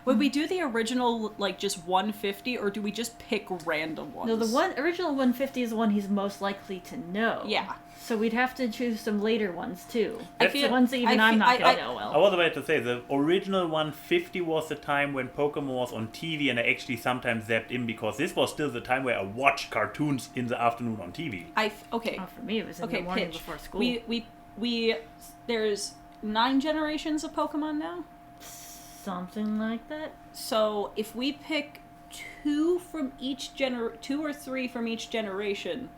Would we do the original, like, just 150, or do we just pick random ones? No, the original 150 is the one he's most likely to know. Yeah. So we'd have to choose some later ones, too. I feel- The ones that even I'm not going to know well. I was about to say, the original 150 was the time when Pokemon was on TV, and I actually sometimes zapped in because this was still the time where I watched cartoons in the afternoon on TV. Okay. Oh, for me, it was in the morning before school. There's 9 generations of Pokemon now? Something like that. So if we pick 2 or 3 from each generation,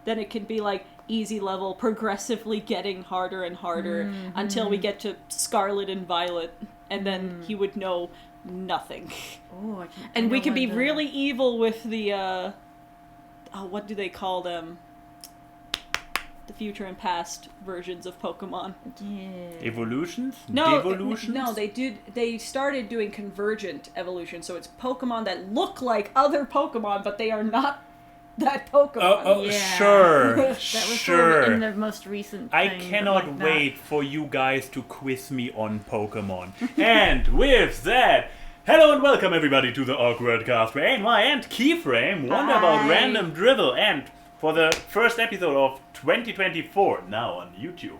then it can be like easy level, progressively getting harder and harder until we get to Scarlet and Violet, and then he would know nothing. Oh, And we can be really evil with the what do they call them? The future and past versions of Pokemon. Yeah. Evolutions? No, Devolutions? no, they started doing convergent evolution, so it's Pokemon that look like other Pokemon, but they are not that Pokemon. Oh, Yeah. sure, That was sure. in the most recent I thing, cannot like wait for you guys to quiz me on Pokemon. And with that, hello and welcome everybody to the AWKWARDCast, where Ayn Wye and Keyframe wonder about Hi. random drivel. And for the first episode of 2024, now on YouTube.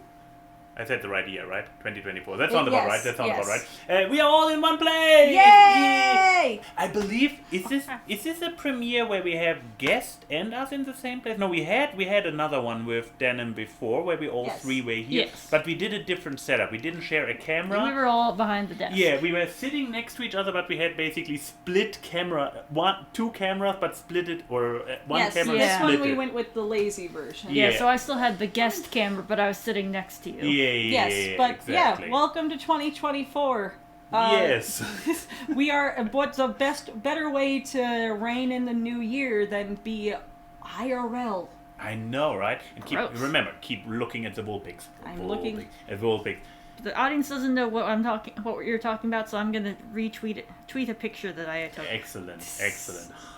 I said the right year, right? 2024. That sounds about right. That sounds about right. We are all in one place. Yay! I believe is this a premiere where we have guest and us in the same place? No, we had another one with Denim before where we all three were here, Yes. but we did a different setup. We didn't share a camera. We were all behind the desk. Yeah, we were sitting next to each other, but we had basically split camera, two cameras, but split it, or one camera this split one we it. went with the lazy version. Yeah, Yeah. so I still had the guest camera, but I was sitting next to you. Yes, but exactly. yeah, welcome to 2024. Yes. We are. What's the better way to reign in the new year than be IRL? I know, right? And Gross. keep looking at the wool pics. I'm looking at wool pics. The audience doesn't know what you're talking about, so I'm gonna tweet a picture that I took. Excellent.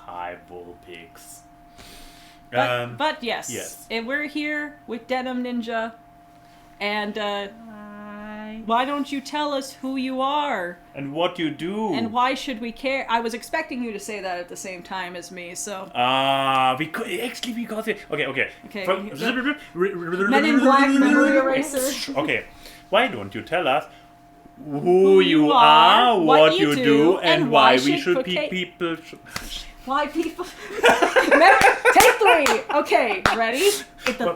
Hi, wool pics. But yes. And we're here with Denim Ninja, and why don't you tell us who you are? And what you do. And why should we care? I was expecting you to say that at the same time as me, so... because it... Okay. Men in Black Memory Eraser. Okay, why don't you tell us who you are, what you do, and why we should people... Why people... Remember? Take 3! Okay, ready? No,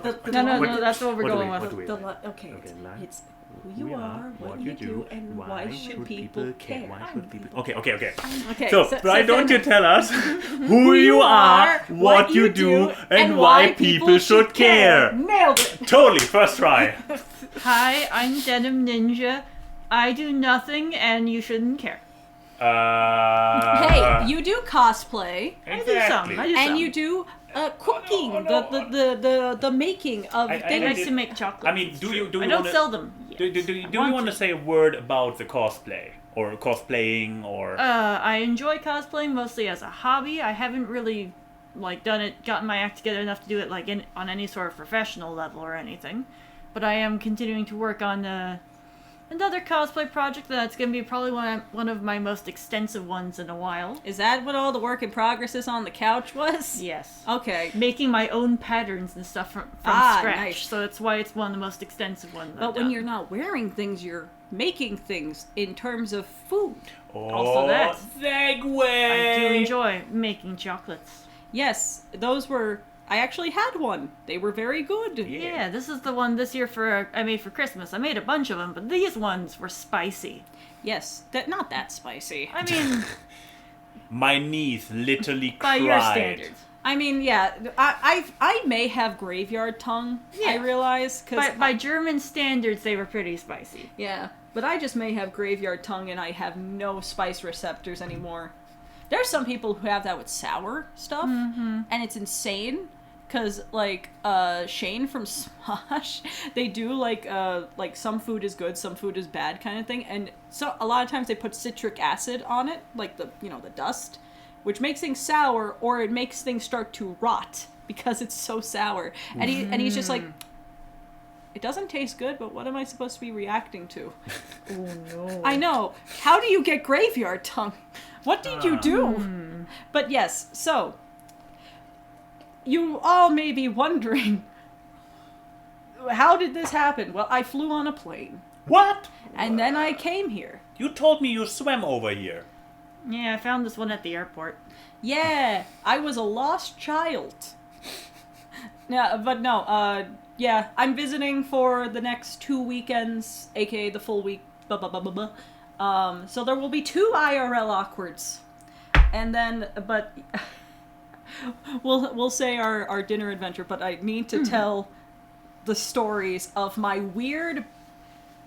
that's what we're going with. Okay, it's who you are, what you do, and why should people care? Okay. Okay, So why don't you tell us who you are, what you do, and why people should care? Nailed it! Totally, first try. Hi, I'm Denim Ninja. I do nothing, and you shouldn't care. Hey, you do cosplay. Exactly. I do some. And you do cooking, the making of I things. like to make chocolate. I mean, do you I don't sell them. Do you want to say a word about the cosplay or cosplaying or? I enjoy cosplaying mostly as a hobby. I haven't really gotten my act together enough to do it on any sort of professional level or anything. But I am continuing to work on another cosplay project that's going to be probably one of my most extensive ones in a while. Is that what all the work in progress is on the couch was? Yes. Okay. Making my own patterns and stuff from scratch. Nice. So that's why it's one of the most extensive ones. But when you're not wearing things, you're making things in terms of food. Also that. Segue! I do enjoy making chocolates. Yes, those were... I actually had one. They were very good. Yeah, this is the one this year I made for Christmas. I made a bunch of them, but these ones were spicy. Yes, not that spicy. I mean... My niece literally by cried. your standards. I mean, yeah, I may have graveyard tongue, I realize. By German standards, they were pretty spicy. Yeah, but I just may have graveyard tongue and I have no spice receptors anymore. There's some people who have that with sour stuff, and it's insane. Because, Shane from Smosh, they do, some food is good, some food is bad kind of thing. And so, a lot of times they put citric acid on it, the dust, which makes things sour, or it makes things start to rot because it's so sour. And he's just like, It doesn't taste good, but what am I supposed to be reacting to? Oh no. I know. How do you get graveyard tongue? What did you do? But yes, so you all may be wondering, how did this happen? Well, I flew on a plane. What? And then I came here. You told me you swam over here. Yeah, I found this one at the airport. Yeah, I was a lost child. Yeah, I'm visiting for the next 2 weekends, aka the full week. So there will be 2 IRL awkwards, and then, but we'll say our dinner adventure. But I need to tell the stories of my weird,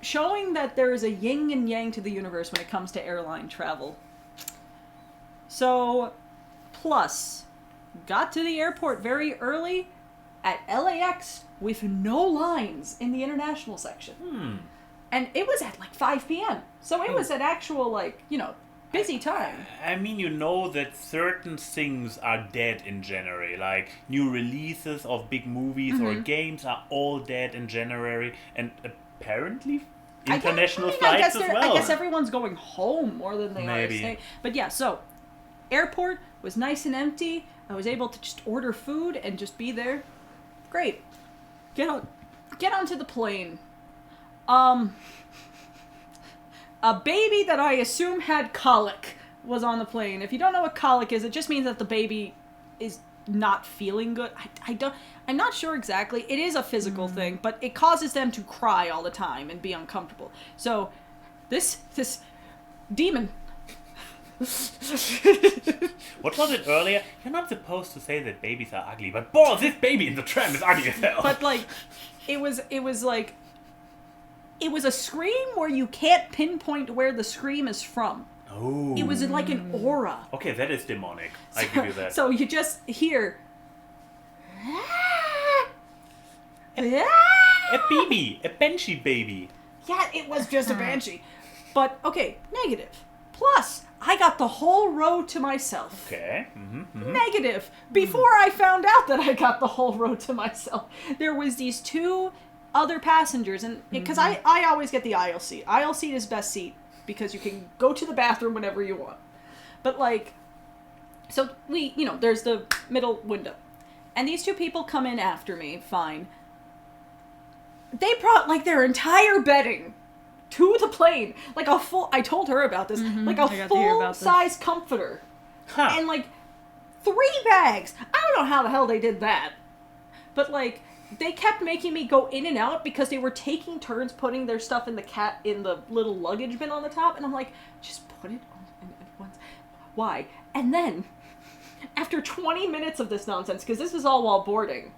showing that there is a yin and yang to the universe when it comes to airline travel. So, plus, got to the airport very early at LAX with no lines in the international section. And it was at like 5 p.m. So it was an actual, busy time. I mean, you know that certain things are dead in January. Like, new releases of big movies or games are all dead in January. And apparently international flights as well. I guess everyone's going home more than they are staying. But yeah, so airport was nice and empty. I was able to just order food and just be there. Great. Get onto the plane. A baby that I assume had colic was on the plane. If you don't know what colic is, it just means that the baby is not feeling good. I'm not sure exactly. It is a physical thing, but it causes them to cry all the time and be uncomfortable. So this demon. What was it earlier? You're not supposed to say that babies are ugly, but balls, this baby in the tram is ugly as hell. But it was a scream where you can't pinpoint where the scream is from. Oh. It was like an aura. Okay, that is demonic. I give you that. So you just hear a baby, a banshee baby. Yeah, it was just a banshee. But okay, negative. Plus, I got the whole row to myself. Okay. Negative. Before I found out that I got the whole row to myself, there was these 2 other passengers, and because I always get the aisle seat. Aisle seat is best seat because you can go to the bathroom whenever you want. But so there's the middle window, and these 2 people come in after me. Fine. They brought their entire bedding to the plane, I told her about this, a full-size comforter, and 3 bags. I don't know how the hell they did that, but they kept making me go in and out because they were taking turns putting their stuff in the little luggage bin on the top, and I'm like, just put it on at once. Why? And then, after 20 minutes of this nonsense, because this was all while boarding,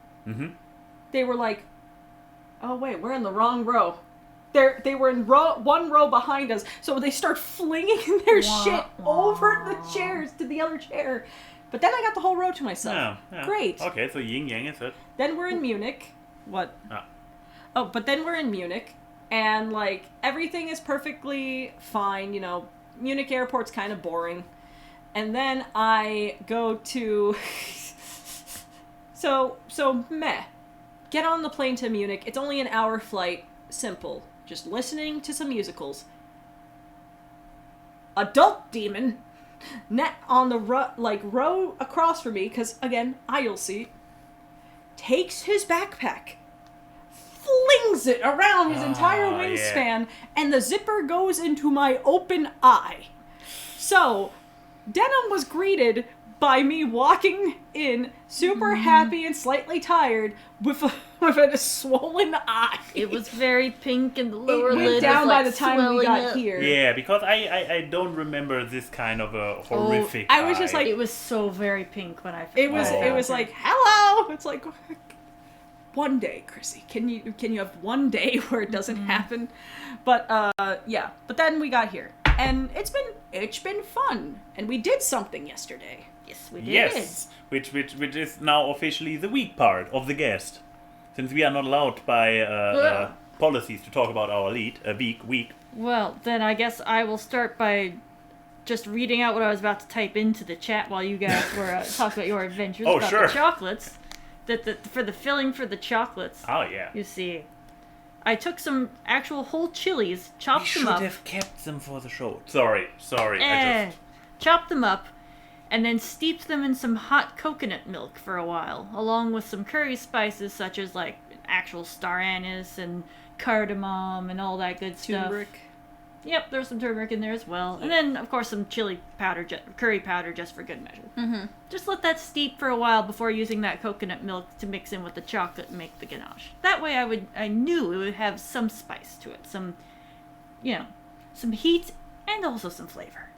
they were like, oh wait, we're in the wrong row. They were in one row behind us, so they start flinging their shit over the chairs to the other chair. But then I got the whole row to myself. Yeah. Great. Okay, so yin yang is it. Then we're in Munich. What? But then we're in Munich, and everything is perfectly fine. Munich airport's kind of boring. And then I go to so meh. Get on the plane to Munich. It's only an hour flight. Simple. Just listening to some musicals. Adult demon on the row across from me, because again, aisle seat, takes his backpack, flings it around his entire wingspan, and the zipper goes into my open eye. So Denim was greeted by me walking in super happy and slightly tired with a swollen eye. It was very pink and the lower lid went down was by the time we got here. Yeah, because I don't remember this kind of a horrific I was just eye. it was so very pink when I it was hello. It's like, one day, Chrissy, can you have one day where it doesn't happen? But yeah, but then we got here, and it's been fun, and we did something yesterday. Yes, we did. Yes, which is now officially the weak part of the guest, since we are not allowed by policies to talk about our week. Well, then I guess I will start by just reading out what I was about to type into the chat while you guys were talking about your adventures about the chocolates. For the filling for the chocolates. Oh yeah. You see, I took some actual whole chilies, chopped them up. We should have kept them for the show. Sorry. Chopped them up, and then steeped them in some hot coconut milk for a while, along with some curry spices such as like actual star anise and cardamom and all that good stuff. Turmeric. Yep, there's some turmeric in there as well. And then, of course, some chili powder, curry powder just for good measure. Mm-hmm. Just let that steep for a while before using that coconut milk to mix in with the chocolate and make the ganache. That way I knew it would have some spice to it. Some heat and also some flavor.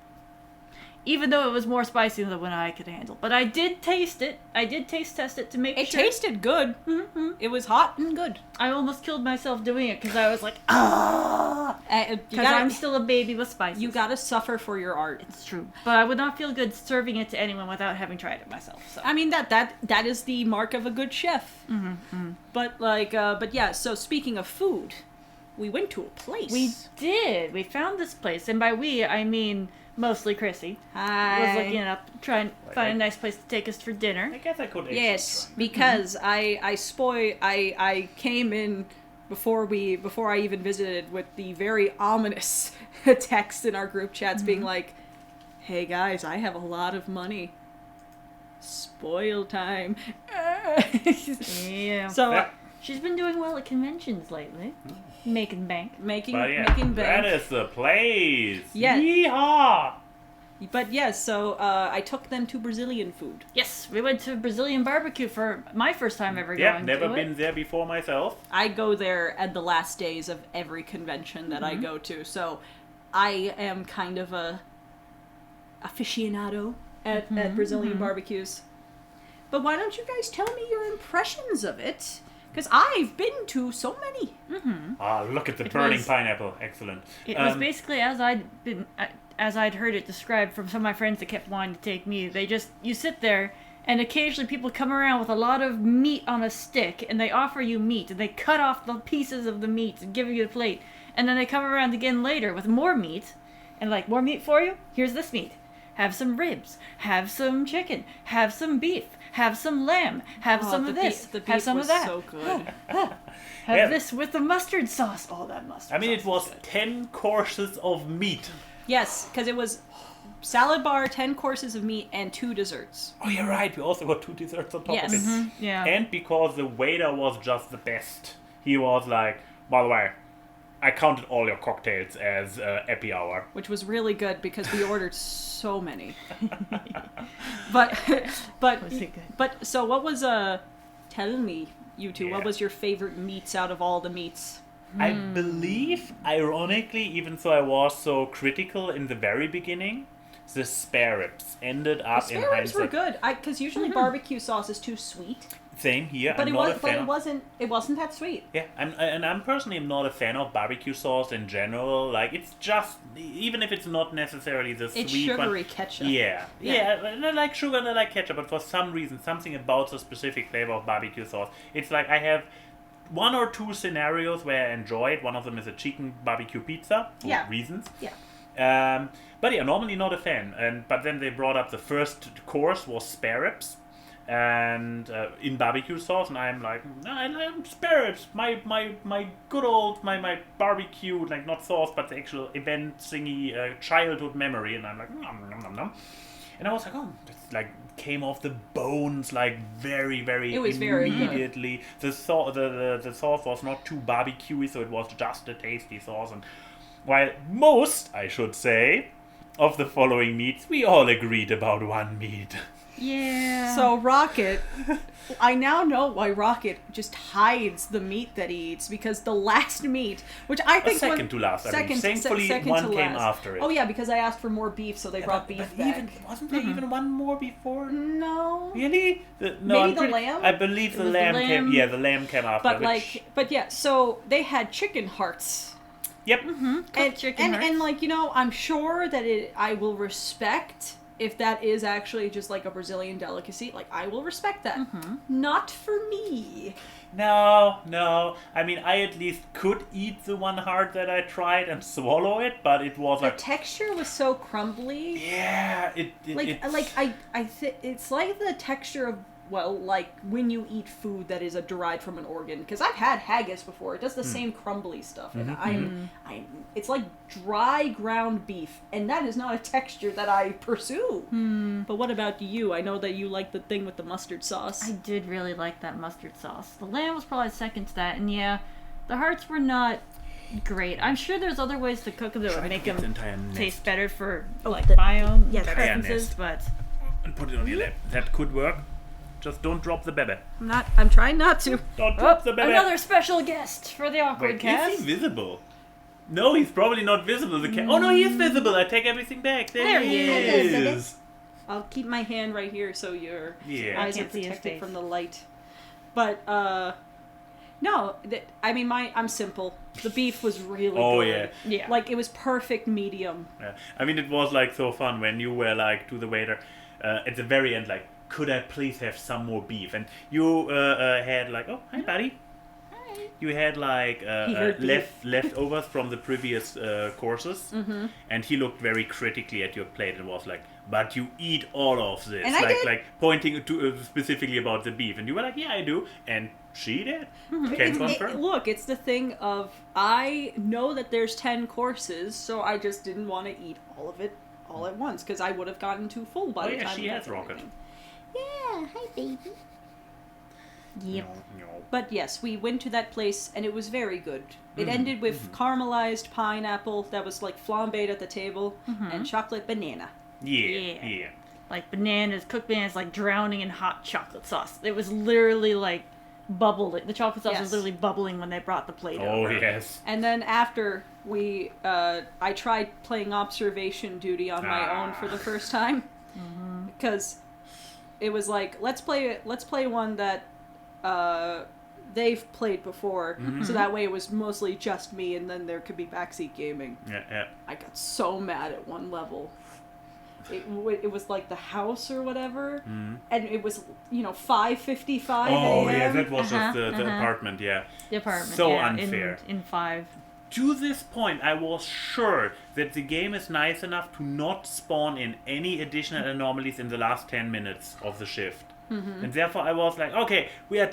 Even though it was more spicy than what I could handle. But I did taste it. I did taste test it to make sure. It tasted good. Mm-hmm. It was hot and good. I almost killed myself doing it because I was like, ah! Because I'm still a baby with spices. You gotta suffer for your art. It's true. But I would not feel good serving it to anyone without having tried it myself. So. I mean, that is the mark of a good chef. Mm-hmm. But yeah, so speaking of food, we went to a place. We did. We found this place. And by we, I mean... mostly Chrissy. Hi. Was looking it up, trying to find a nice place to take us for dinner. I guess I could. Yes, because I came in before I even visited with the very ominous text in our group chats being like, "Hey guys, I have a lot of money. Spoil time." Yeah. So she's been doing well at conventions lately. Making bank. Making That bank. is the place. Yeah. Yeehaw! But yes, so I took them to Brazilian food. Yes, we went to Brazilian barbecue for my first time ever going to it. Never been there before myself. I go there at the last days of every convention that I go to, so I am kind of a aficionado at Brazilian barbecues. But why don't you guys tell me your impressions of it? Because I've been to so many. Ah, look at the burning pineapple. Excellent. It was basically as I'd heard it described from some of my friends that kept wanting to take me. You sit there, and occasionally people come around with a lot of meat on a stick, and they offer you meat, and they cut off the pieces of the meat and give you the plate. And then they come around again later with more meat, and like, more meat for you? Here's this meat. Have some ribs, have some chicken, have some beef, have some lamb, have some of this, have some of that. So good. Have this with the mustard sauce. Oh, that mustard sauce. I mean, it was good. 10 courses of meat. Yes, because it was salad bar, 10 courses of meat, and 2 desserts. Oh, you're right. We also got 2 desserts on top of it. Yeah. And because the waiter was just the best, he was like, by the way, I counted all your cocktails as happy hour. Which was really good because we ordered so many. But Was it good? But so what was tell me, you two, what was your favorite meats out of all the meats? I believe, ironically, even though I was so critical in the very beginning, the spare ribs ended up in Spare ribs were hindsight. good. Because usually barbecue sauce is too sweet. Same here. But I'm not a fan of... it wasn't that sweet. Yeah, I'm personally not a fan of barbecue sauce in general. Like, it's just, even if it's not necessarily the It's sweet sugary one. ketchup. Yeah. I like sugar and I like ketchup, but for some reason, something about the specific flavor of barbecue sauce. It's like I have 1 or 2 scenarios where I enjoy it. One of them is a chicken barbecue pizza, for reasons. Yeah. But yeah, normally not a fan. But then they brought up the first course was spare ribs. And in barbecue sauce, and I'm like, I like spare ribs, my good old, my barbecue, like not sauce, but the actual event thingy, childhood memory, and I'm like, nom, nom, nom, nom. And I was like, oh, it's like came off the bones like very, very it was immediately. The sauce was not too barbecuey, so it was just a tasty sauce. And while most, I should say, of the following meats, we all agreed about one meat. Yeah. So Rocket, I now know why Rocket just hides the meat that he eats, because the last meat, which I think second to last. Thankfully one came after it. Oh yeah, because I asked for more beef, so they brought beef back. Wasn't there even one more before? No. Really? Maybe the lamb? I believe the lamb came. Yeah, the lamb came after. But yeah, so they had chicken hearts. Yep. And like, you know, I'm sure that I will respect if that is actually just like a Brazilian delicacy. Like, I will respect that. Not for me. No. I mean, I at least could eat the one heart that I tried and swallow it, but it was the texture was so crumbly. Yeah, it's like the texture of well, like when you eat food that is derived from an organ. Because I've had haggis before. It does the same crumbly stuff. And it's like dry ground beef. And that is not a texture that I pursue. But what about you? I know that you like the thing with the mustard sauce. I did really like that mustard sauce. The lamb was probably second to that, and yeah, the hearts were not great. I'm sure there's other ways to cook them that would make them taste better for my own preferences, but... And put it on your lap. That could work. Just don't drop the baby. I'm trying not to. Don't drop the baby. Another special guest for the awkward cast. Is he visible? No, he's probably not visible. Oh no, he is visible. I take everything back. There he is. I'll keep my hand right here so your eyes are can't see his protected face. from the light. But, no, I'm simple. The beef was really good. Yeah. Like, it was perfect medium. Yeah. I mean, it was like so fun when you were like to the waiter at the very end, like, could I please have some more beef? And you had like, oh, hi, buddy. Hi. You had like leftovers from the previous courses, and he looked very critically at your plate and was like, "But you eat all of this," and I did. Like pointing to specifically about the beef, and you were like, "Yeah, I do," and she did. Can confirm. Look, it's the thing of I know that there's 10 courses, so I just didn't want to eat all of it all at once because I would have gotten too full by the time. She has rocket. Everything. Yeah, hi baby. Yep. No. But yes, we went to that place and it was very good. It ended with caramelized pineapple that was like flambéed at the table and chocolate banana. Yeah. Like cooked bananas, like drowning in hot chocolate sauce. It was literally like bubbling. The chocolate sauce was literally bubbling when they brought the plate over. Oh yes. And then after I tried playing observation duty on my own for the first time because it was like let's play one that they've played before, so that way it was mostly just me, and then there could be backseat gaming. Yeah. I got so mad at one level. It was like the house or whatever, and it was 5:55 a.m. Oh yeah, that was just the apartment. Yeah. The apartment. So yeah, unfair. In 5. To this point, I was sure that the game is nice enough to not spawn in any additional anomalies in the last 10 minutes of the shift. And therefore I was like, okay, we are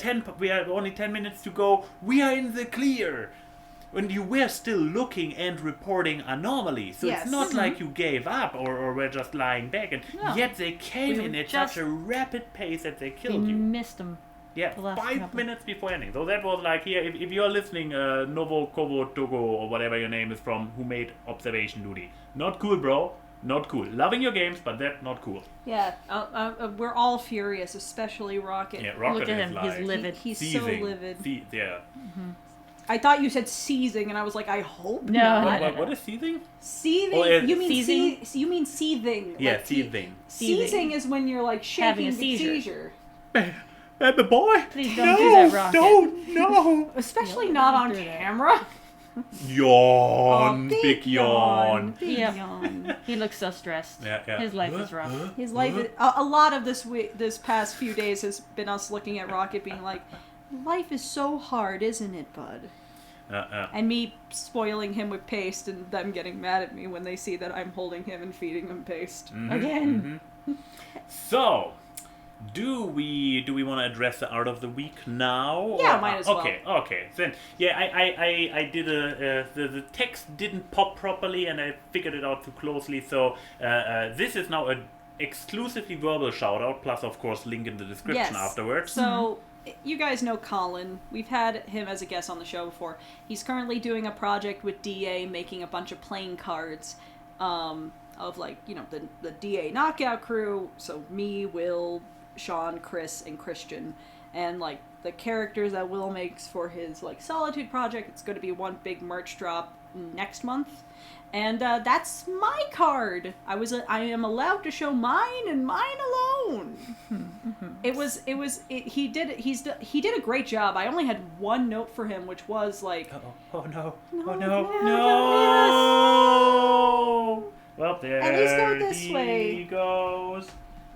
only 10 minutes to go, we are in the clear. And you were still looking and reporting anomalies. So it's not like you gave up or were just lying back. And yet they came in at such a rapid pace that they killed you. Missed them. Yeah, 5 minutes before ending. So that was like, here, if you're listening, AWKWARDCast or whatever your name is from, who made Observation Duty. Not cool, bro. Not cool. Loving your games, but that's not cool. Yeah, we're all furious, especially Rocket. Yeah, Rocket Look at him. is like... He's livid. He's seething. so livid. Yeah. I thought you said seizing, and I was like, I hope No. not. What is seething? Seething? Oh, you mean seizing? you mean seething. Yeah, like seething. Seizing is when you're like shaking Having a with seizure. Baby boy! Please don't do that, Rocket. No! Especially not on do that. camera. Yawn! Oh, big yawn! Big Yep. yawn. He looks so stressed. Yeah. His life is rough. His life is, a lot of this past few days has been us looking at Rocket being like, life is so hard, isn't it, bud? And me spoiling him with paste and them getting mad at me when they see that I'm holding him and feeding him paste. Again. So, do we want to address the art of the week now? Yeah, might as well. Okay. Then, yeah, I did the text didn't pop properly and I figured it out too closely. So, this is now an exclusively verbal shout out, plus of course link in the description afterwards. So, you guys know Colin. We've had him as a guest on the show before. He's currently doing a project with DA, making a bunch of playing cards of like, the DA knockout crew. So me, Will, Sean, Chris, and Christian. And like the characters that Will makes for his like Solitude project. It's going to be one big merch drop next month. And that's my card. I am allowed to show mine and mine alone. He did a great job. I only had one note for him, which was like, Oh no. Well, there at least go this he way. goes.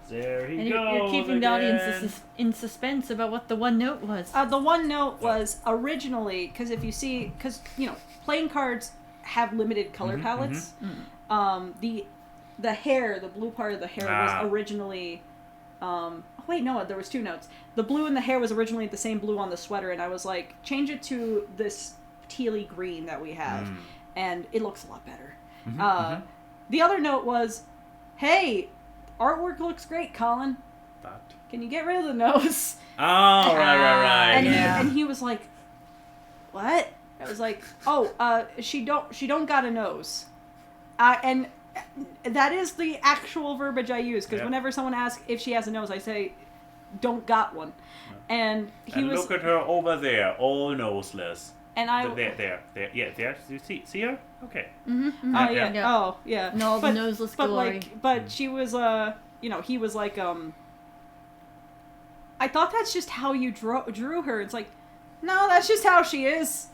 There he And goes. you're keeping the again. audience in suspense about what the one note was. The one note was originally, because if you see, playing cards have limited color palettes. The hair, the blue part of the hair was originally wait, no, there was 2 notes. The blue in the hair was originally the same blue on the sweater, and I was like, change it to this tealy green that we have, and it looks a lot better. The other note was, hey, artwork looks great, Colin. But Can you get rid of the nose? oh, right. And he was like, what? I was like, oh, she don't got a nose. And that is the actual verbiage I use, because whenever someone asks if she has a nose, I say, don't got one. And he was... look at her over there, all noseless. And I... There. Yeah, there. You see her? Okay. Mm-hmm. Oh, yeah. Oh, yeah. No, the noseless glory. But she was, he was like, I thought that's just how you drew her. It's like, no, that's just how she is.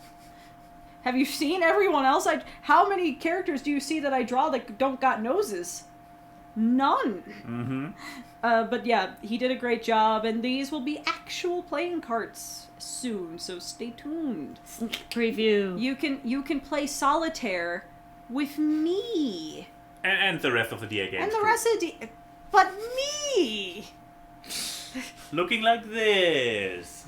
Have you seen everyone else? How many characters do you see that I draw that don't got noses? None. Mm-hmm. But yeah, he did a great job, and these will be actual playing cards soon, so stay tuned. Sneak preview. You can play solitaire with me. And the rest of the DA games. And the rest of the but me! Looking like this.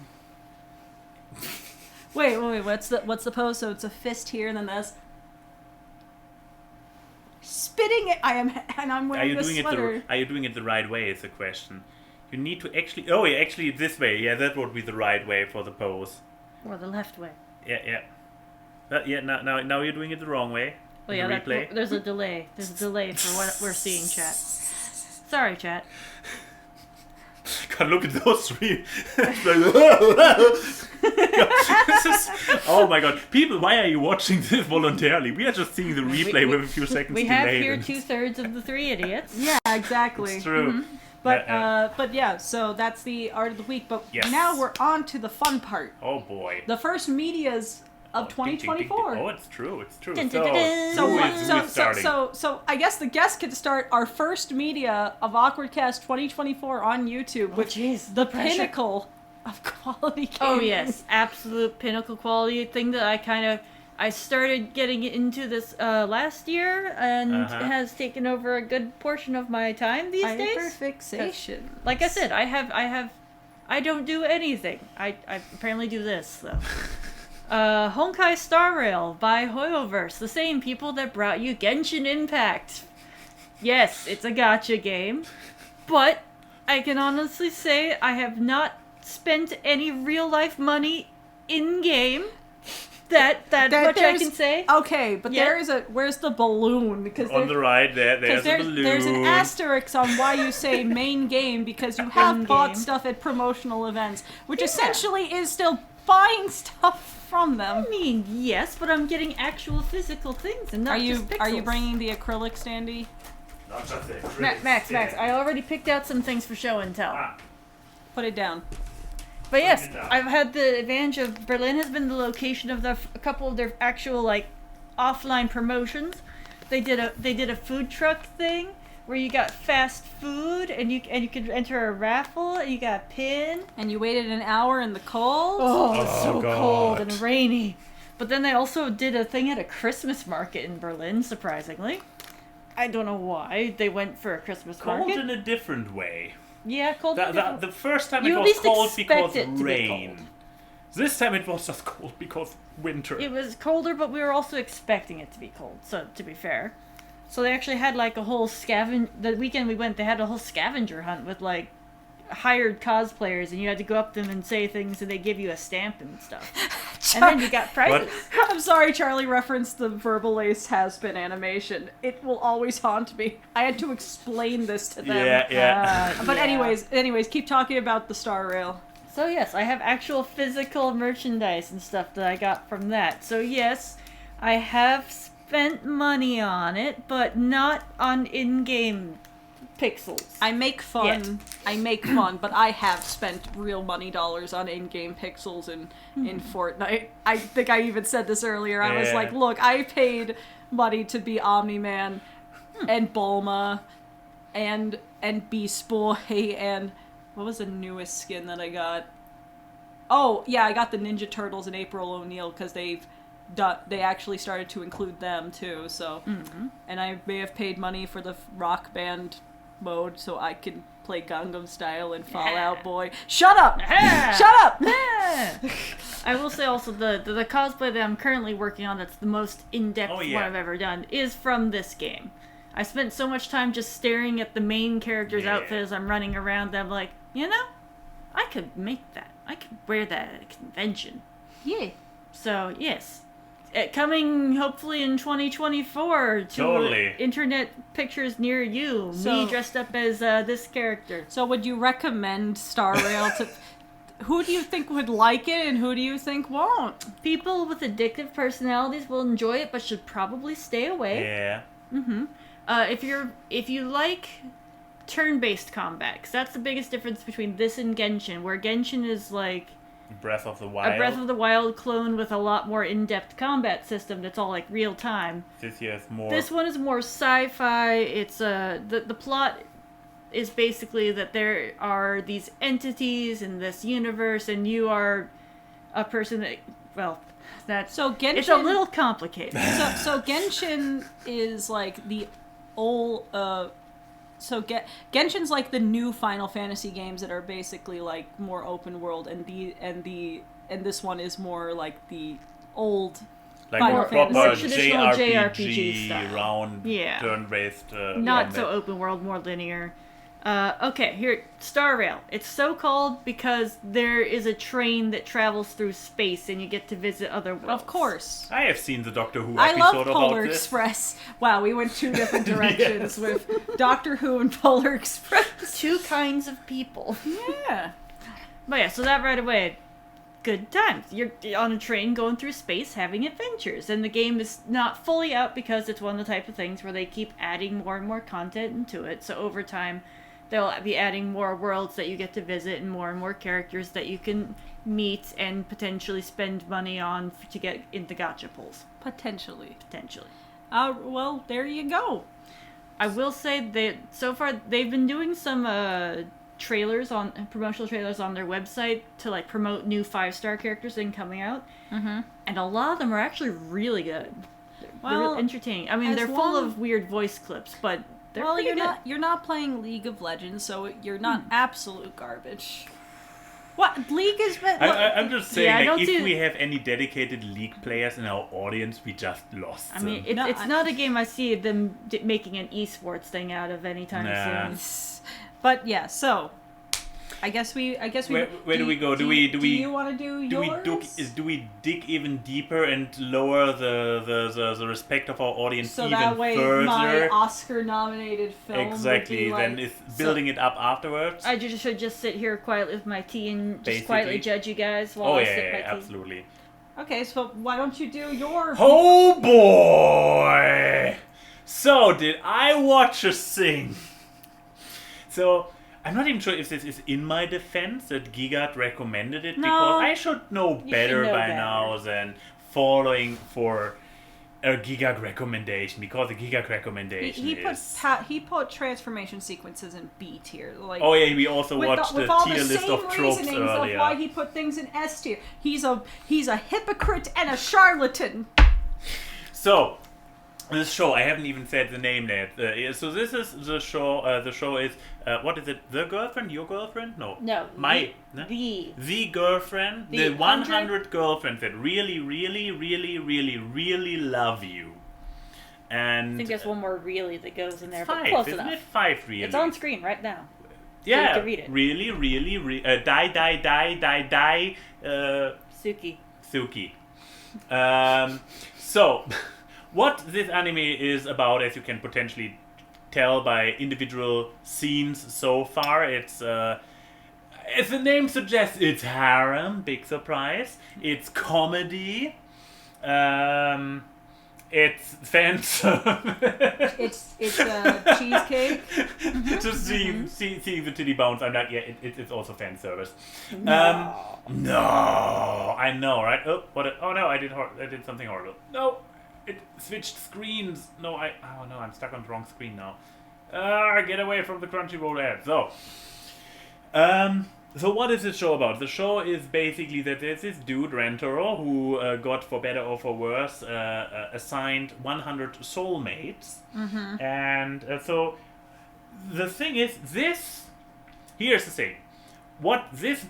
Wait, what's the pose? So it's a fist here, and then that's spitting it. I'm wearing a sweater. Are you doing it the right way? Is the question. You need to actually. Oh, yeah, actually this way. Yeah, that would be the right way for the pose. Or the left way. Yeah. Now you're doing it the wrong way. Oh yeah, there's a delay. There's a delay for what we're seeing, chat. Sorry, chat. God, look at those 3. Oh my god. People, why are you watching this voluntarily? We are just seeing the replay with a few seconds we delay. We have here 2/3 of the 3 idiots. Yeah, exactly. It's true. Mm-hmm. But yeah, so that's the art of the week. But now we're on to the fun part. Oh boy. The first medias of 2024. Oh, it's true. Dun, dun, dun, dun. So I guess the guest can start our first media of AWKWARDCast 2024 on YouTube, which is the pinnacle of quality gaming. Oh yes, absolute pinnacle quality thing that I started getting into this last year, and it has taken over a good portion of my time these days. Hyperfixation. Like I said, I don't do anything. I apparently do this though. Honkai Star Rail by Hoyoverse, the same people that brought you Genshin Impact. Yes, it's a gacha game, but I can honestly say I have not spent any real life money in game. That much I can say. Okay, but where's the balloon? Because on the right there's a balloon. There's an asterisk on why you say main game, because you have bought stuff at promotional events, which essentially is still buying stuff from them. I mean, yes, but I'm getting actual physical things and not just pixels. Are you bringing the acrylic standee? Not just the acrylic. Max, I already picked out some things for show and tell. Put it down. But yes, I've had the advantage of Berlin has been the location of a couple of their actual offline promotions. They did a food truck thing where you got fast food and you could enter a raffle and you got a pin. And you waited an hour in the cold. Oh, it's so cold and rainy. But then they also did a thing at a Christmas market in Berlin, surprisingly. I don't know why they went for a Christmas market. Cold in a different way. Yeah, cold. The first time it was cold because rain. This time it was just cold because winter. It was colder, but we were also expecting it to be cold. So to be fair, so they actually had a whole the weekend we went. They had a whole scavenger hunt with hired cosplayers, and you had to go up to them and say things, and they give you a stamp and stuff. And then you got prizes. What? I'm sorry, Charlie referenced the Verbal Ace has-been animation. It will always haunt me. I had to explain this to them. Yeah. But anyways, keep talking about the Star Rail. So yes, I have actual physical merchandise and stuff that I got from that. So yes, I have spent money on it, but not on in-game pixels. I make fun, but I have spent real money dollars on in-game pixels in Fortnite. I think I even said this earlier. I was like, look, I paid money to be Omni-Man and Bulma and Beast Boy and what was the newest skin that I got? Oh, yeah, I got the Ninja Turtles and April O'Neil because they actually started to include them too, so. And I may have paid money for the Rock Band mode so I can play Gangnam Style and Fall Out Boy. Shut up! Shut up! I will say also the cosplay that I'm currently working on that's the most in-depth one I've ever done is from this game. I spent so much time just staring at the main character's outfit as I'm running around that I'm like, you know, I could make that. I could wear that at a convention. Yeah. So, yes. Coming hopefully in 2024 to internet pictures near you. Me dressed up as this character. So would you recommend Star Rail to... Who do you think would like it and who do you think won't? People with addictive personalities will enjoy it but should probably stay away. Yeah. Mm-hmm. If you like turn-based combat, 'cause that's the biggest difference between this and Genshin, where Genshin is like Breath of the Wild. A Breath of the Wild clone with a lot more in-depth combat system that's all like real time. This one is more sci-fi. It's the plot is basically that there are these entities in this universe and you are a person that Genshin, it's a little complicated. So Genshin is like the old Genshin's like the new Final Fantasy games that are basically like more open world, and this one is more like the old like Final more proper Fantasy. Traditional JRPG style. round turn-based. Not so open world, more linear. Okay, here, Star Rail. It's so called because there is a train that travels through space and you get to visit other worlds. Of course. I have seen the Doctor Who I episode love about Polar this. Express. Wow, we went two different directions with Doctor Who and Polar Express. Two kinds of people. Yeah. But yeah, so that right away, good times. You're on a train going through space having adventures. And the game is not fully out because it's one of the type of things where they keep adding more and more content into it. So over time, they'll be adding more worlds that you get to visit and more characters that you can meet and potentially spend money on to get into gacha pulls. Potentially. Well, there you go. I will say that so far they've been doing some promotional trailers on their website to like promote new 5-star characters and coming out. Mm-hmm. And a lot of them are actually really good. They're really entertaining. I mean, they're full of weird voice clips, but you're not playing League of Legends, so you're not absolute garbage. What League is? I'm just saying, if we have any dedicated League players in our audience, we just lost. I mean, it's not a game I see them making an esports thing out of anytime soon. But yeah, so I guess we. Where do we go? Do you want to do yours? Do we dig even deeper and lower the respect of our audience so even that way further? My Oscar-nominated film exactly. Would be then it's building it up afterwards. I should just sit here quietly with my tea and just quietly judge you guys while I sip my tea. Absolutely. Okay, so why don't you do your? Oh boy! So did I watch a thing? So. I'm not even sure if this is in my defense that Gigat recommended it, because I should know better by now than following for a Gigat recommendation, because a Gigat recommendation he put transformation sequences in B tier. Like, we also watched the tier list of tropes earlier. Of why he put things in S tier. He's a hypocrite and a charlatan. So. This show, I haven't even said the name yet. So this is the show. The show is what is it? The girlfriend? Your girlfriend? No. The girlfriend. The 100 girlfriends that really, really, really, really, really love you. And I think there's one more really that goes in there, but 5, close isn't enough. it 5 really? It's on screen right now. Yeah. So you can read it. Really, die. Suki. So. What this anime is about, as you can potentially tell by individual scenes so far, it's, as the name suggests, it's harem, big surprise. It's comedy. It's fan It's cheesecake. Just seeing the titty bounce, I'm like, it's also fan service. No, I know, right? Oh no, I did something horrible. No. It switched screens. I'm stuck on the wrong screen now. Get away from the Crunchyroll ad. So what is this show about? The show is basically that there's this dude, Rentaro, who got, for better or for worse, assigned 100 soulmates. Mm-hmm. And so the thing is, here's the thing. What this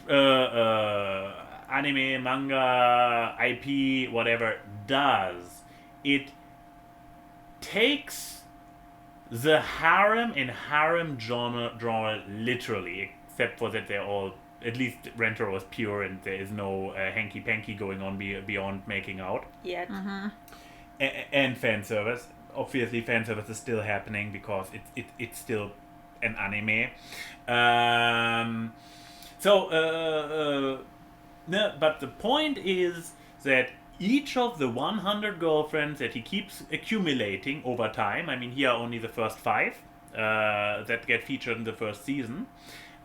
anime, manga, IP, whatever does, it takes the harem and harem genre literally, except for that they're all, at least Renter was pure and there is no hanky-panky going on beyond making out. Yet. And fan service. Obviously, fan service is still happening because it's still an anime. No, but the point is that each of the 100 girlfriends that he keeps accumulating over time, I mean, here are only the first 5 that get featured in the first season,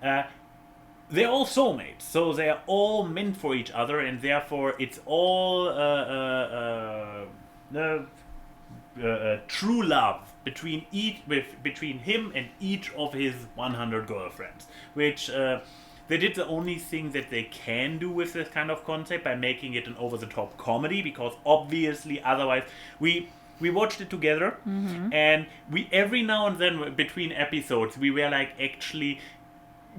they're all soulmates, so they're all meant for each other, and therefore it's all true love between him and each of his 100 girlfriends, which they did the only thing that they can do with this kind of concept by making it an over-the-top comedy, because obviously otherwise we watched it together, and we every now and then between episodes we were like actually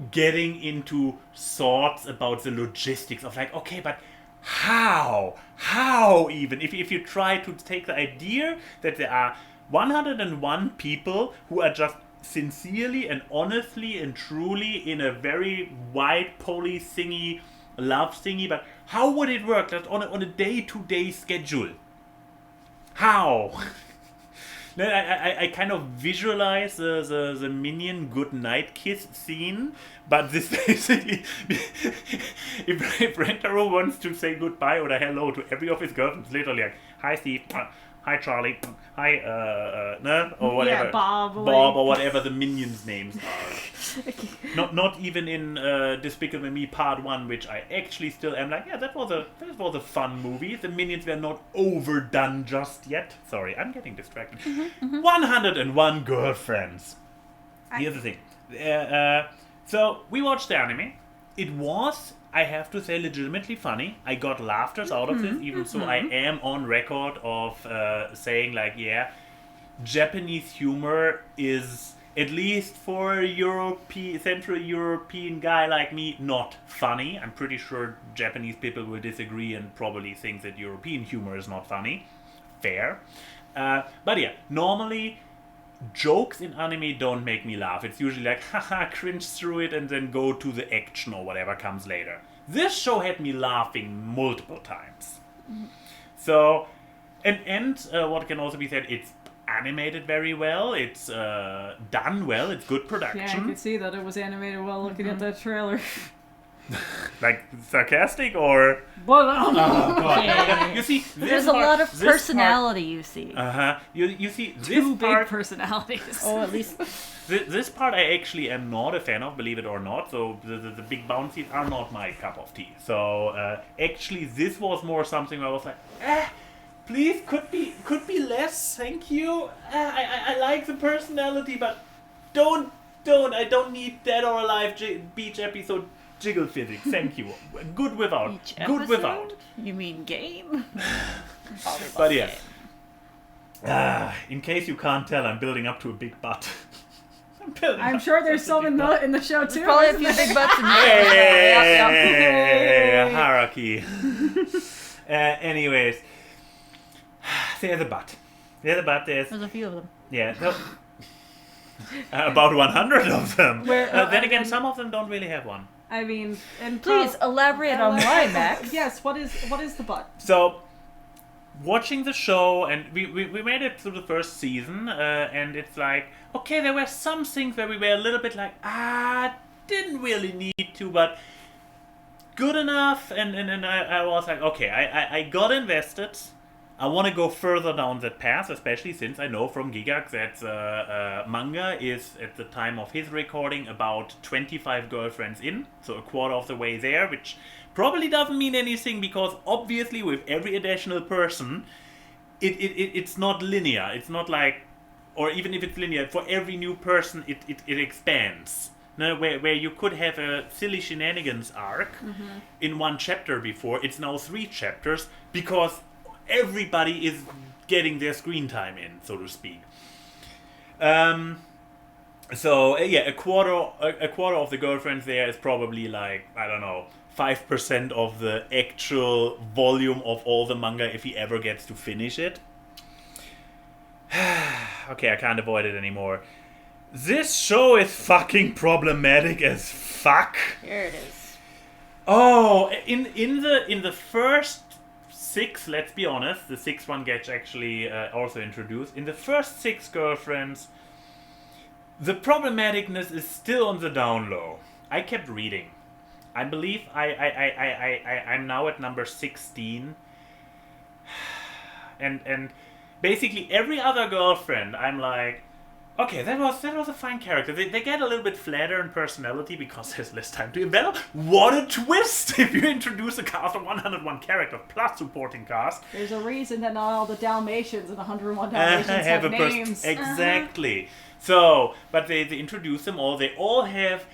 getting into thoughts about the logistics of like, okay, but how even if you try to take the idea that there are 101 people who are just sincerely and honestly and truly in a very white poly thingy love thingy, but how would it work that on a day-to-day schedule? How? I kind of visualize the minion goodnight kiss scene, but this basically, if Rentaro wants to say goodbye or hello to every of his girlfriends, literally like, hi Steve, hi Charlie, hi or whatever, Yeah, Bob or whatever the minions' names are. Not even in Despicable Me Part 1, which I actually still am like, yeah, that was a fun movie. The minions were not overdone just yet. Sorry, I'm getting distracted. 101 girlfriends. Here's the thing. So we watched the anime. It was, I have to say, legitimately funny. I got laughters out of this, even so I am on record of saying like, yeah, Japanese humor is, at least for a Central European guy like me, not funny. I'm pretty sure Japanese people will disagree and probably think that European humor is not funny. Fair. But yeah, normally jokes in anime don't make me laugh. It's usually like, haha, cringe through it and then go to the action or whatever comes later. This show had me laughing multiple times. So, and what can also be said, it's animated very well, it's done well, it's good production. Yeah, I could see that it was animated well looking at that trailer. Like, sarcastic or... Well, Oh, God. Yeah. You see, There's a lot of personality you see. You see, this two big part... personalities. Oh, at least... This part I actually am not a fan of, believe it or not. So the big bouncies are not my cup of tea. So actually, this was more something where I was like, please, could be less. Thank you. I like the personality, but I don't need Dead or Alive beach episode jiggle physics. Thank you. Good without. Each Good episode? without. You mean game? But yeah. In case you can't tell, I'm building up to a big butt. I'm sure there's some in the show too. Probably a few big butts in there. Hey, hierarchy. Anyways, there's a butt. There's a few of them. Yeah. About 100 of them. Then again, and- some of them don't really have one. I mean, and Please elaborate on why, Max. Yes, what is the butt? So, watching the show, and we made it through the first season, and it's like, okay, there were some things where we were a little bit like, didn't really need to, but good enough, and I was like, okay, I got invested. I want to go further down that path, especially since I know from Gigak that manga is, at the time of his recording, about 25 girlfriends in, so a quarter of the way there, which probably doesn't mean anything because obviously with every additional person, it's not linear. It's not like, or even if it's linear, for every new person it expands. No, where you could have a silly shenanigans arc in one chapter before, it's now 3 chapters because everybody is getting their screen time in, so to speak. So yeah, a quarter of the girlfriends there is probably like, I don't know, 5% of the actual volume of all the manga if he ever gets to finish it. Okay, I can't avoid it anymore. This show is fucking problematic as fuck. Here it is. Oh, in the first 6, let's be honest, the 6th one gets actually also introduced. In the first 6 girlfriends, the problematicness is still on the down low. I kept reading. I believe I'm now at number 16. And basically every other girlfriend, I'm like, okay, that was a fine character. They get a little bit flatter in personality because there's less time to develop. What a twist if you introduce a cast of 101 characters plus supporting cast. There's a reason that not all the Dalmatians and 101 Dalmatians have names. Exactly. So, but they introduce them all. They all have...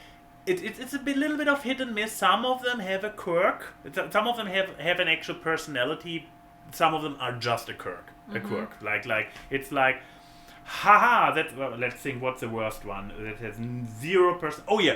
It's a little bit of hit and miss. Some of them have a quirk. Some of them have an actual personality. Some of them are just a quirk. Like it's like, haha. Let's think. What's the worst one? That has 0 person. Oh yeah,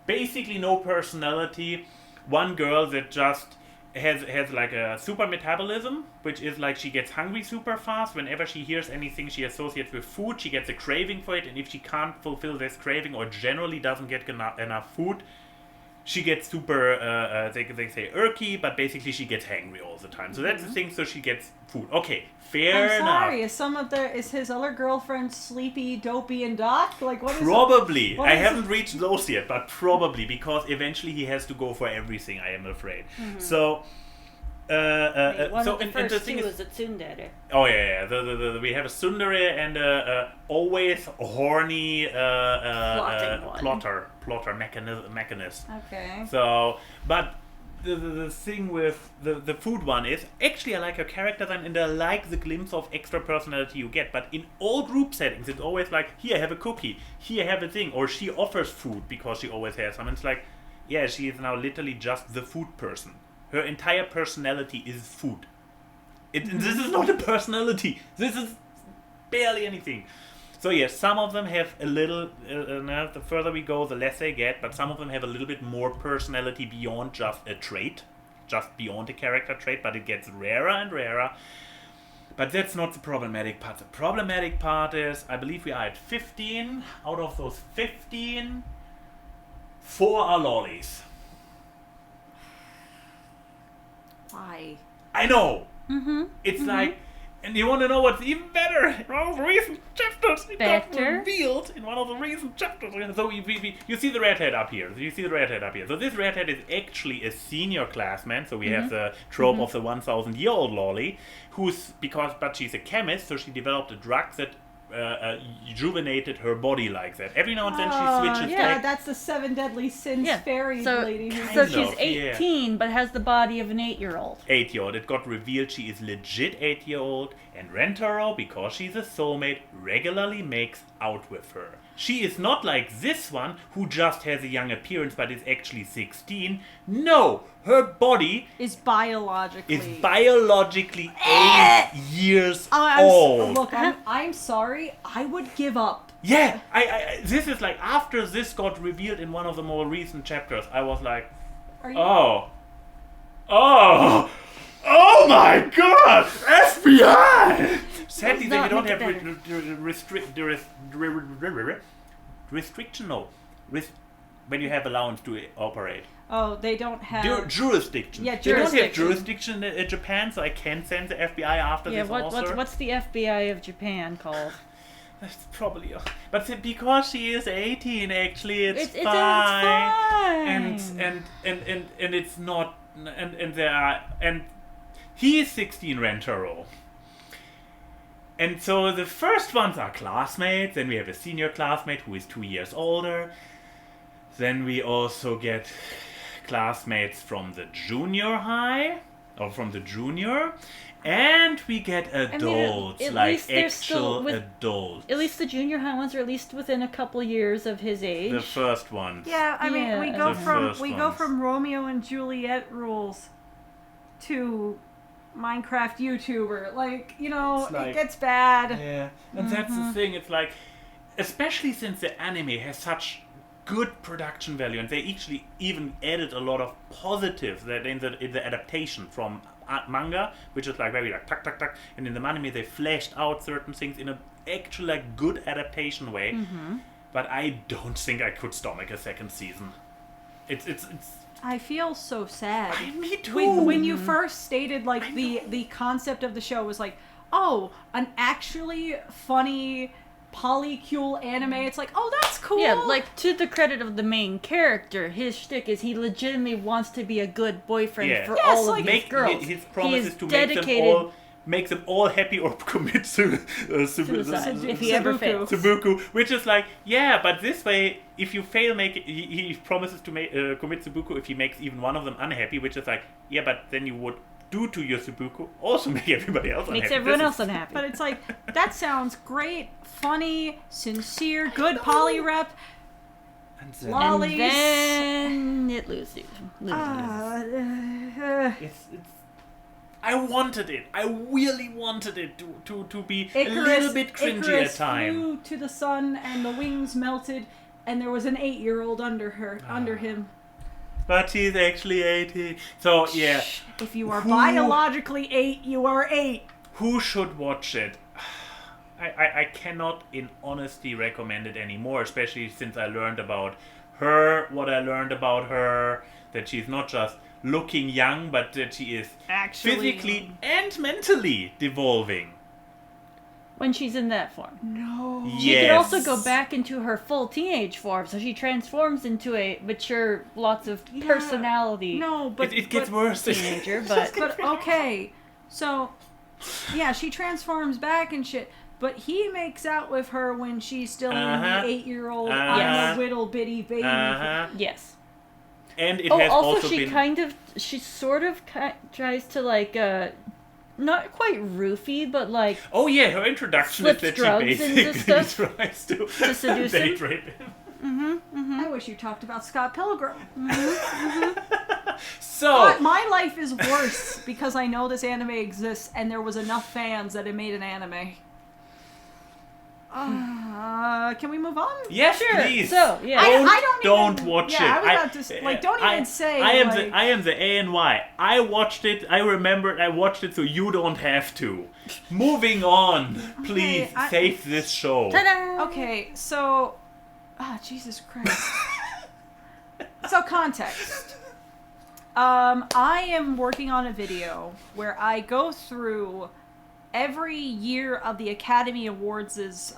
basically no personality. One girl that just has like a super metabolism, which is like she gets hungry super fast. Whenever she hears anything she associates with food, she gets a craving for it, and if she can't fulfill this craving or generally doesn't get enough food, she gets super, they say irky, but basically she gets hangry all the time. So that's the thing, so she gets food. Okay, fair enough. Is his other girlfriend Sleepy, Dopey, and Doc? Like, what is Probably. I haven't reached those yet, but probably, because eventually he has to go for everything, I am afraid. So... one so of the first two is a tsundere. Oh yeah. We have a tsundere and a always horny plotter mechanist. Okay. So, but the thing with the food one is actually I like her character design and I like the glimpse of extra personality you get. But in all group settings, it's always like, here have a cookie, here have a thing, or she offers food because she always has some. And it's like, yeah, she is now literally just the food person. Her entire personality is food. This is not a personality. This is barely anything. So yes, some of them have a little, the further we go, the less they get, but some of them have a little bit more personality beyond just a trait, just beyond a character trait, but it gets rarer and rarer. But that's not the problematic part. The problematic part is, I believe we are at 15. Out of those 15, 4 are lollies. Why? I know. It's like, and you want to know what's even better? In one of the recent chapters, it got revealed in one of the recent chapters. So you see the redhead up here. So this redhead is actually a senior classman. So we have the trope of the 1,000-year-old lolly, but she's a chemist, so she developed a drug that rejuvenated her body like that. Every now and then she switches back. That's the 7 Deadly Sins fairy lady. So she's 18, but has the body of an 8-year-old. 8-year-old. It got revealed she is legit 8-year-old, and Rentaro, because she's a soulmate, regularly makes out with her. She is not like this one, who just has a young appearance but is actually 16. No! Her body is biologically 8 years old. Look, I'm sorry. I would give up. Yeah, I this is like, after this got revealed in one of the more recent chapters, I was like, oh my god, FBI! Sadly, they don't have restriction. When you have allowance to operate. Oh, they don't have... jurisdiction. Yeah, jurisdiction. They don't have jurisdiction in Japan, so I can't send the FBI after this also. What's the FBI of Japan called? That's probably... But because she is 18, actually, it's fine. It's fine. And it's not... And there are... And he is 16, Rentaro. And so the first ones are classmates. Then we have a senior classmate who is 2 years older. Then we also get classmates from the junior high, or from the junior, and we get adults, adults. At least the junior high ones are at least within a couple years of his age. The first ones. Yeah, I mean, we go from Romeo and Juliet rules to Minecraft YouTuber. Like, it gets bad. Yeah, and that's the thing. It's like, especially since the anime has such good production value, and they actually even added a lot of positives that in the adaptation from manga, which is like very like tuck tuck tuck, and in the anime they fleshed out certain things in a actually like good adaptation way. But I don't think I could stomach a second season. It's I feel so sad. Me too. When you first stated like the concept of the show was like, oh, an actually funny polycule anime. It's like, oh, that's cool. Yeah, like, to the credit of the main character, his shtick is he legitimately wants to be a good boyfriend for all of these girls. His promise is to make them all happy or commit suicide if he ever fails. Tsubuku, which is like, yeah, but this way, if you fail, he promises to commit Tsubuku if he makes even one of them unhappy, which is like, yeah, but then you would do to your Tsubuku also make everybody else unhappy. Makes everyone else unhappy. But it's like, that sounds great, funny, sincere, good poly rep. Lollies. And then it loses. It's I wanted it. I really wanted it to be Icarus, a little bit cringy Icarus at times. flew to the sun and the wings melted, and there was an 8-year-old under him. But he's actually 18. So, yeah. If you are biologically 8, you are 8. Who should watch it? I cannot in honesty recommend it anymore, especially since I learned about her, what I learned about her, that she's not just looking young, but that she is Actually physically and mentally devolving. When she's in that form. No. Yes. She can also go back into her full teenage form, so she transforms into a mature, lots of personality. No, but it gets worse. Teenager, but okay. So, yeah, she transforms back and shit. But he makes out with her when she's still in the 8-year-old, I'm a little bitty baby. yes. And it has also she been... she sort of tries to, like, not quite roofie, but, like... Oh, yeah, her introduction is that she basically tries to seduce date him. rape him. I wish you talked about Scott Pilgrim. So... But my life is worse because I know this anime exists and there was enough fans that it made an anime. Can we move on? Yes, sure. please. So, yeah. Don't watch it. I was about to say, like, don't even say. I am the Ayn Wye. I watched it. I remember I watched it, so you don't have to. Moving on, please save this show. Ta-da! Okay, so, Jesus Christ. So context. I am working on a video where I go through every year of the Academy Awards'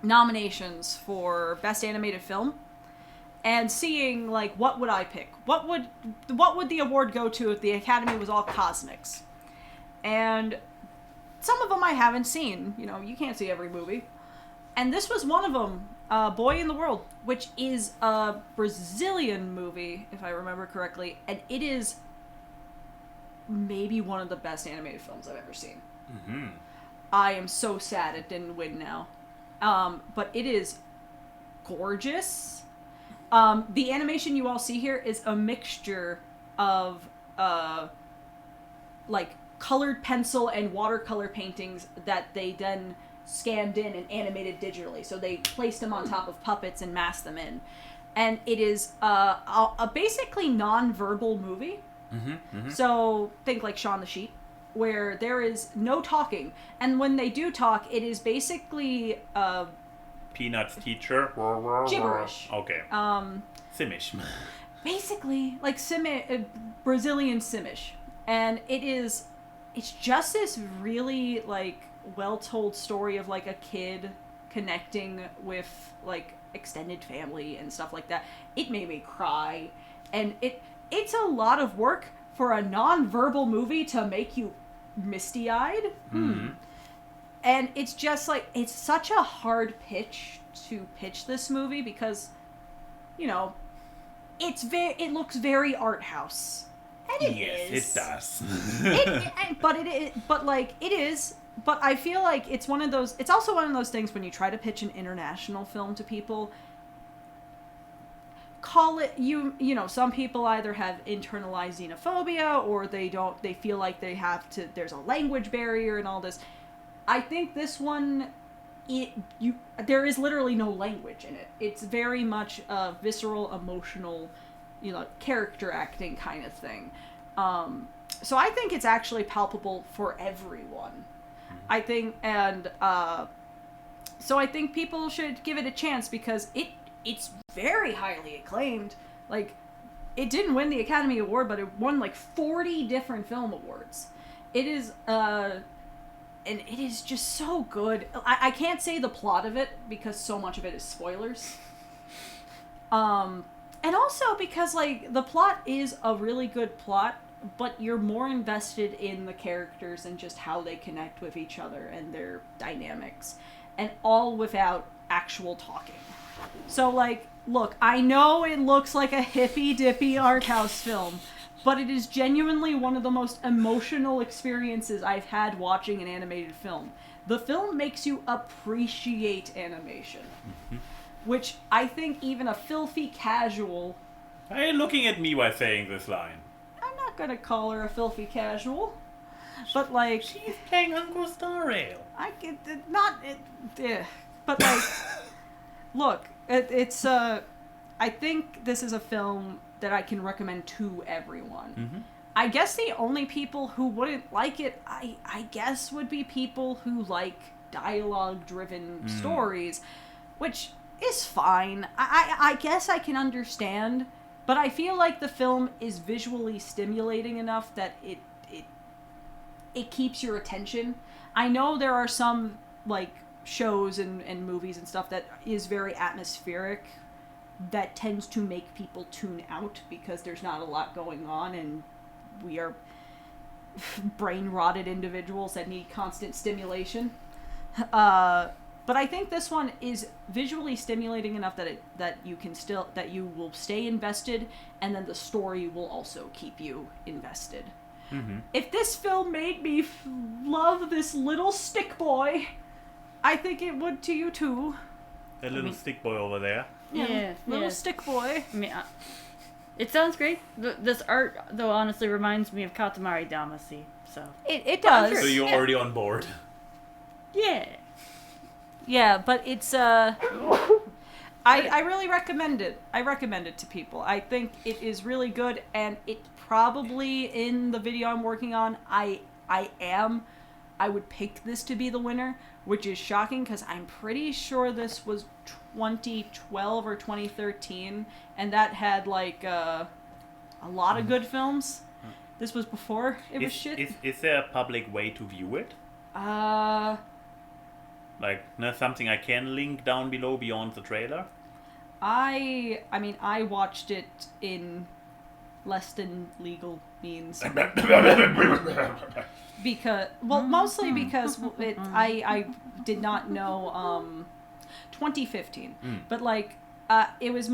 nominations for Best Animated Film, and seeing, like, what would I pick? What would the award go to if the Academy was all cosmics? And some of them I haven't seen. You know, you can't see every movie. And this was one of them, Boy in the World, which is a Brazilian movie, if I remember correctly, and it is maybe one of the best animated films I've ever seen. Mm-hmm. I am so sad it didn't win now. But it is gorgeous. The animation you all see here is a mixture of like colored pencil and watercolor paintings that they then scanned in and animated digitally. So they placed them on top of puppets and masked them in. And it is a basically non-verbal movie. So think like Shaun the Sheep, where there is no talking, and when they do talk, it is basically Peanuts teacher. Gibberish. Okay. Simish. Basically like Brazilian Simish, and it's just this really like well-told story of like a kid connecting with like extended family and stuff like that. It made me cry, and it's a lot of work for a non-verbal movie to make you misty-eyed. And it's just like, it's such a hard pitch to pitch this movie because, you know, it looks very art house. And it is. It does. But I feel like it's also one of those things when you try to pitch an international film to people, call it, you know, some people either have internalized xenophobia or they feel like there's a language barrier and all this. I think this one there is literally no language in it. It's very much a visceral, emotional, character acting kind of thing. So I think it's actually palpable for everyone. I think, and so I think people should give it a chance because it's very highly acclaimed. Like, it didn't win the Academy Award, but it won like 40 different film awards. It is, and it is just so good. I can't say the plot of it because so much of it is spoilers. And also because, like, the plot is a really good plot, but you're more invested in the characters and just how they connect with each other and their dynamics. And all without actual talking. So, like, look, I know it looks like a hippy-dippy art house film, but it is genuinely one of the most emotional experiences I've had watching an animated film. The film makes you appreciate animation, which I think even a filthy casual... Are you looking at me while saying this line? I'm not gonna call her a filthy casual, but like... She's playing Uncle Star Rail. I get it, not... but like... Look, it's I think this is a film that I can recommend to everyone. Mm-hmm. I guess the only people who wouldn't like it, I guess, would be people who like dialogue-driven stories, which is fine. I guess I can understand, but I feel like the film is visually stimulating enough that it keeps your attention. I know there are some, like, shows and movies and stuff that is very atmospheric that tends to make people tune out because there's not a lot going on and we are brain-rotted individuals that need constant stimulation. But I think this one is visually stimulating enough that you will stay invested, and then the story will also keep you invested. Mm-hmm. If this film made me love this little stick boy, I think it would to you too. That little stick boy over there. Yeah, little stick boy. I mean, it sounds great. This art, though, honestly reminds me of Katamari Damacy. So it does. So you're already on board. Yeah. Yeah, but it's I really recommend it. I recommend it to people. I think it is really good, and it probably in the video I'm working on, I would pick this to be the winner, which is shocking because I'm pretty sure this was 2012 or 2013, and that had like a lot of good films. This was before it was shit. Is there a public way to view it? Like, something I can link down below beyond the trailer? I mean, I watched it in less than legal means. Because, well, mostly because I did not know 2015. But like it was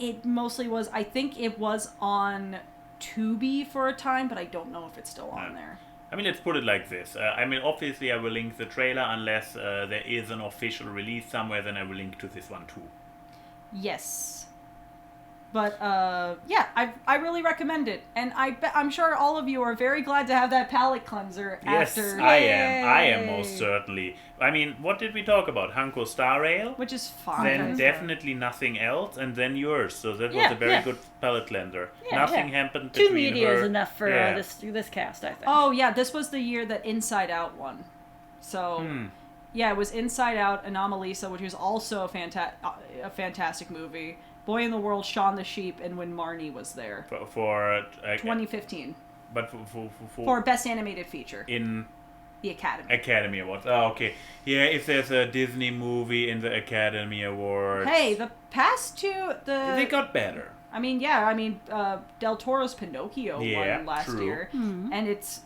it mostly was, I think it was on Tubi for a time, but I don't know if it's still on there. I mean, let's put it like this. I mean, obviously I will link the trailer unless there is an official release somewhere, then I will link to this one too. Yes. But, yeah, I really recommend it. And I'm sure all of you are very glad to have that palate cleanser after... Yes, I am most certainly. I mean, what did we talk about? Hanko Star Rail? Which is fine. Then definitely nothing else, and then yours. So that was a very good palate cleanser. Nothing happened between 2 media is enough for this cast, I think. Oh, yeah, this was the year that Inside Out won. So... Yeah, it was Inside Out, Anomalisa, which was also a fantastic movie. Boy in the World, Shaun the Sheep, and When Marnie Was There. For 2015. But for Best Animated Feature. In the Academy. Academy Awards. Oh, okay. Yeah, if there's a Disney movie in the Academy Awards. Hey, the past two, they got better. I mean, Del Toro's Pinocchio won last year, and it's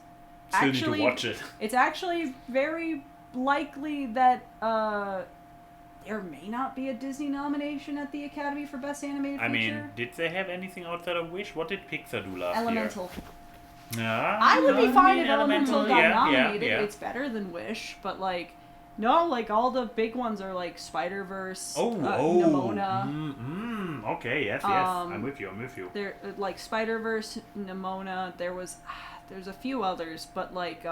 Still actually need to watch it. It's actually very likely that there may not be a Disney nomination at the Academy for Best Animated Feature. I mean, did they have anything outside of Wish? What did Pixar do last Elemental. year? I would be fine if Elemental got nominated. Yeah. It's better than Wish, but like, no, like all the big ones are like Spider-Verse, Nimona. Okay, yes, I'm with you. They're like Spider-Verse, Nimona. There's a few others, but like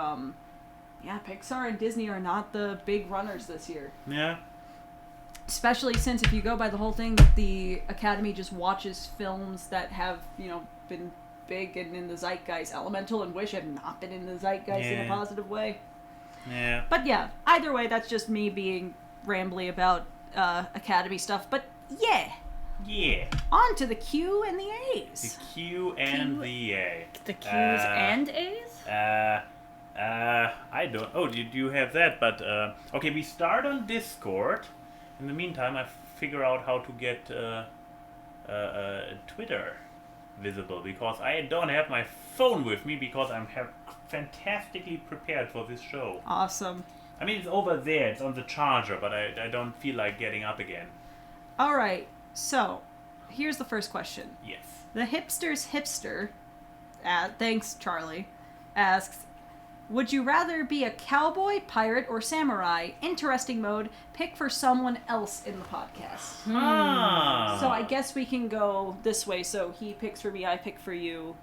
Yeah, Pixar and Disney are not the big runners this year. Yeah. Especially since if you go by the whole thing that the Academy just watches films that have, been big and in the zeitgeist. Elemental and Wish have not been in the zeitgeist in a positive way. Yeah. But yeah, either way, that's just me being rambly about Academy stuff. But yeah. Yeah. On to the Q and the A's. The Q and the A. The Q's and A's? I don't... Oh, do you have that? But, okay, we start on Discord. In the meantime, I figure out how to get Twitter visible, because I don't have my phone with me, because I'm fantastically prepared for this show. Awesome. I mean, it's over there, it's on the charger, but I don't feel like getting up again. Alright, so, here's the first question. Yes. The Hipster's Hipster, thanks Charlie, asks, would you rather be a cowboy, pirate, or samurai? Interesting mode. Pick for someone else in the podcast. Ah. So I guess we can go this way. So he picks for me, I pick for you,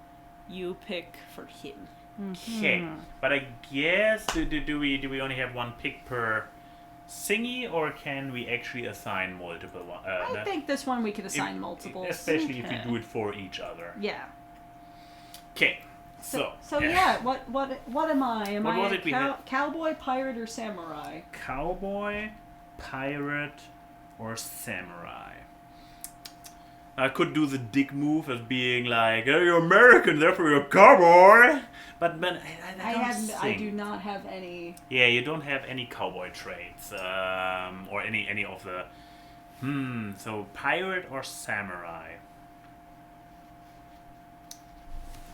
you pick for him. Okay, but I guess do we only have one pick per singy, or can we actually assign multiple? I think this one we could assign multiples. Especially if we do it for each other. Yeah. Okay. So yeah, what am I? Am what I was a it we had? cowboy, pirate, or samurai? Cowboy, pirate, or samurai? I could do the dick move of being like, hey, you're American, therefore you're a cowboy. But I do not have any. Yeah, you don't have any cowboy traits, or any of the. So pirate or samurai?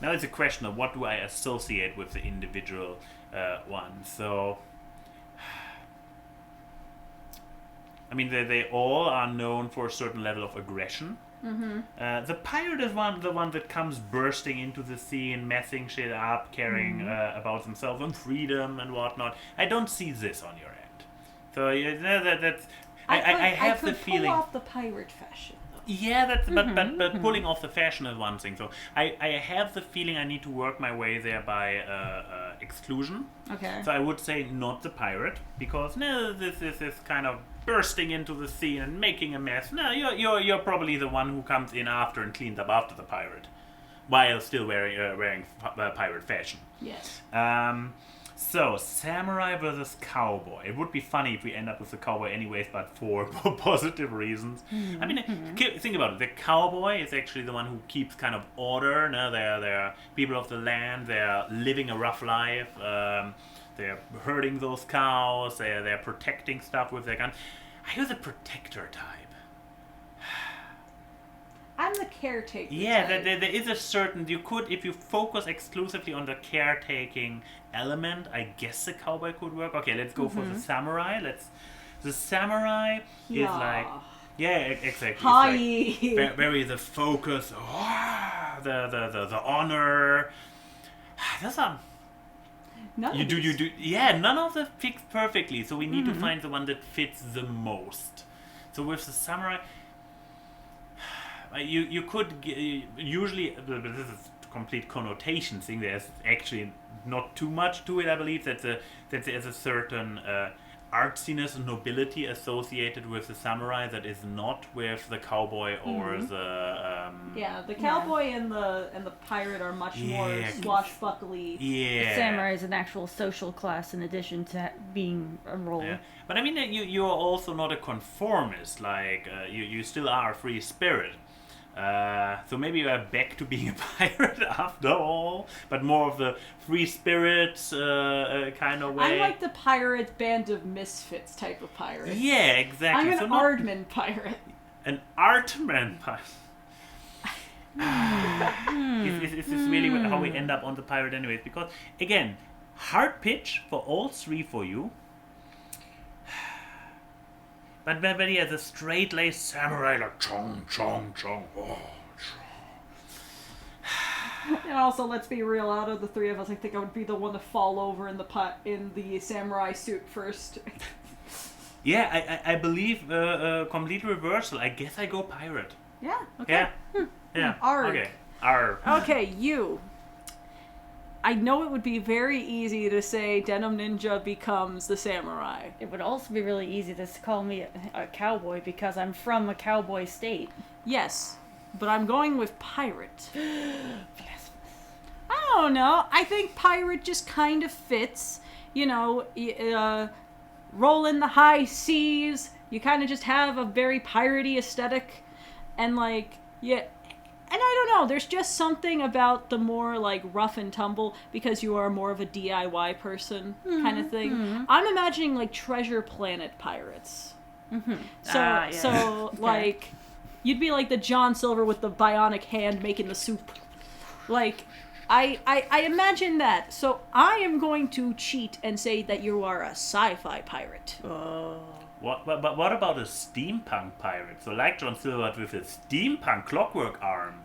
Now it's a question of what do I associate with the individual one. So, I mean, they all are known for a certain level of aggression. Mm-hmm. The pirate is the one that comes bursting into the scene, messing shit up, caring about themselves and freedom and whatnot. I don't see this on your end. So that's. I have the feeling. Pull off the pirate fashion. Yeah, but pulling off the fashion is one thing. So I have the feeling I need to work my way there by exclusion. Okay. So I would say not the pirate, because this is kind of bursting into the scene and making a mess. No, you're probably the one who comes in after and cleans up after the pirate, while still wearing pirate fashion. Yes. So, samurai versus cowboy. It would be funny if we end up with the cowboy anyways, but for positive reasons. I mean, think about it. The cowboy is actually the one who keeps kind of order. No? They're people of the land. They're living a rough life. They're herding those cows. They're protecting stuff with their gun. Are you the protector type? I'm the caretaker. Yeah, there is a certain... You could, if you focus exclusively on the caretaking element, I guess the cowboy could work. Okay, let's go for the samurai. The samurai is like... Yeah, exactly. It's like very the focus, the honor. That's None you do. Yeah, none of them fits perfectly. So we need to find the one that fits the most. So with the samurai... You could usually, this is a complete connotation thing. There's actually not too much to it. I believe that there's a certain artsiness and nobility associated with the samurai that is not with the cowboy or the. The cowboy and the pirate are much more swashbuckly. Yeah, the samurai is an actual social class in addition to being a role. Yeah. But I mean, you're also not a conformist. Like you still are a free spirit. So maybe you are back to being a pirate after all, but more of the free spirits kind of way. I'm like the pirate band of misfits type of pirate. Yeah, exactly. I'm an Aardman pirate. An Aardman pirate. Is this really how we end up on the pirate anyways? Because, again, hard pitch for all three for you. But yeah, the straight-laced samurai, like chong, chong, chong. Oh, and also, let's be real, out of the three of us, I think I would be the one to fall over in the samurai suit first. Yeah, I believe complete reversal. I guess I go pirate. Yeah, okay. Yeah. Yeah. Arg. Okay. Arg. Okay, you. I know it would be very easy to say Denim Ninja becomes the samurai. It would also be really easy to call me a cowboy because I'm from a cowboy state. Yes, but I'm going with pirate. I don't know. I think pirate just kind of fits. You know, roll in the high seas. You kind of just have a very piratey aesthetic. And, like, yeah. And I don't know, there's just something about the more, like, rough and tumble, because you are more of a DIY person kind of thing. Mm-hmm. I'm imagining, like, Treasure Planet pirates. Mm-hmm. So, okay. Like, you'd be like the John Silver with the bionic hand making the soup. Like, I imagine that. So I am going to cheat and say that you are a sci-fi pirate. But what about a steampunk pirate? So like John Silver with a steampunk clockwork arm.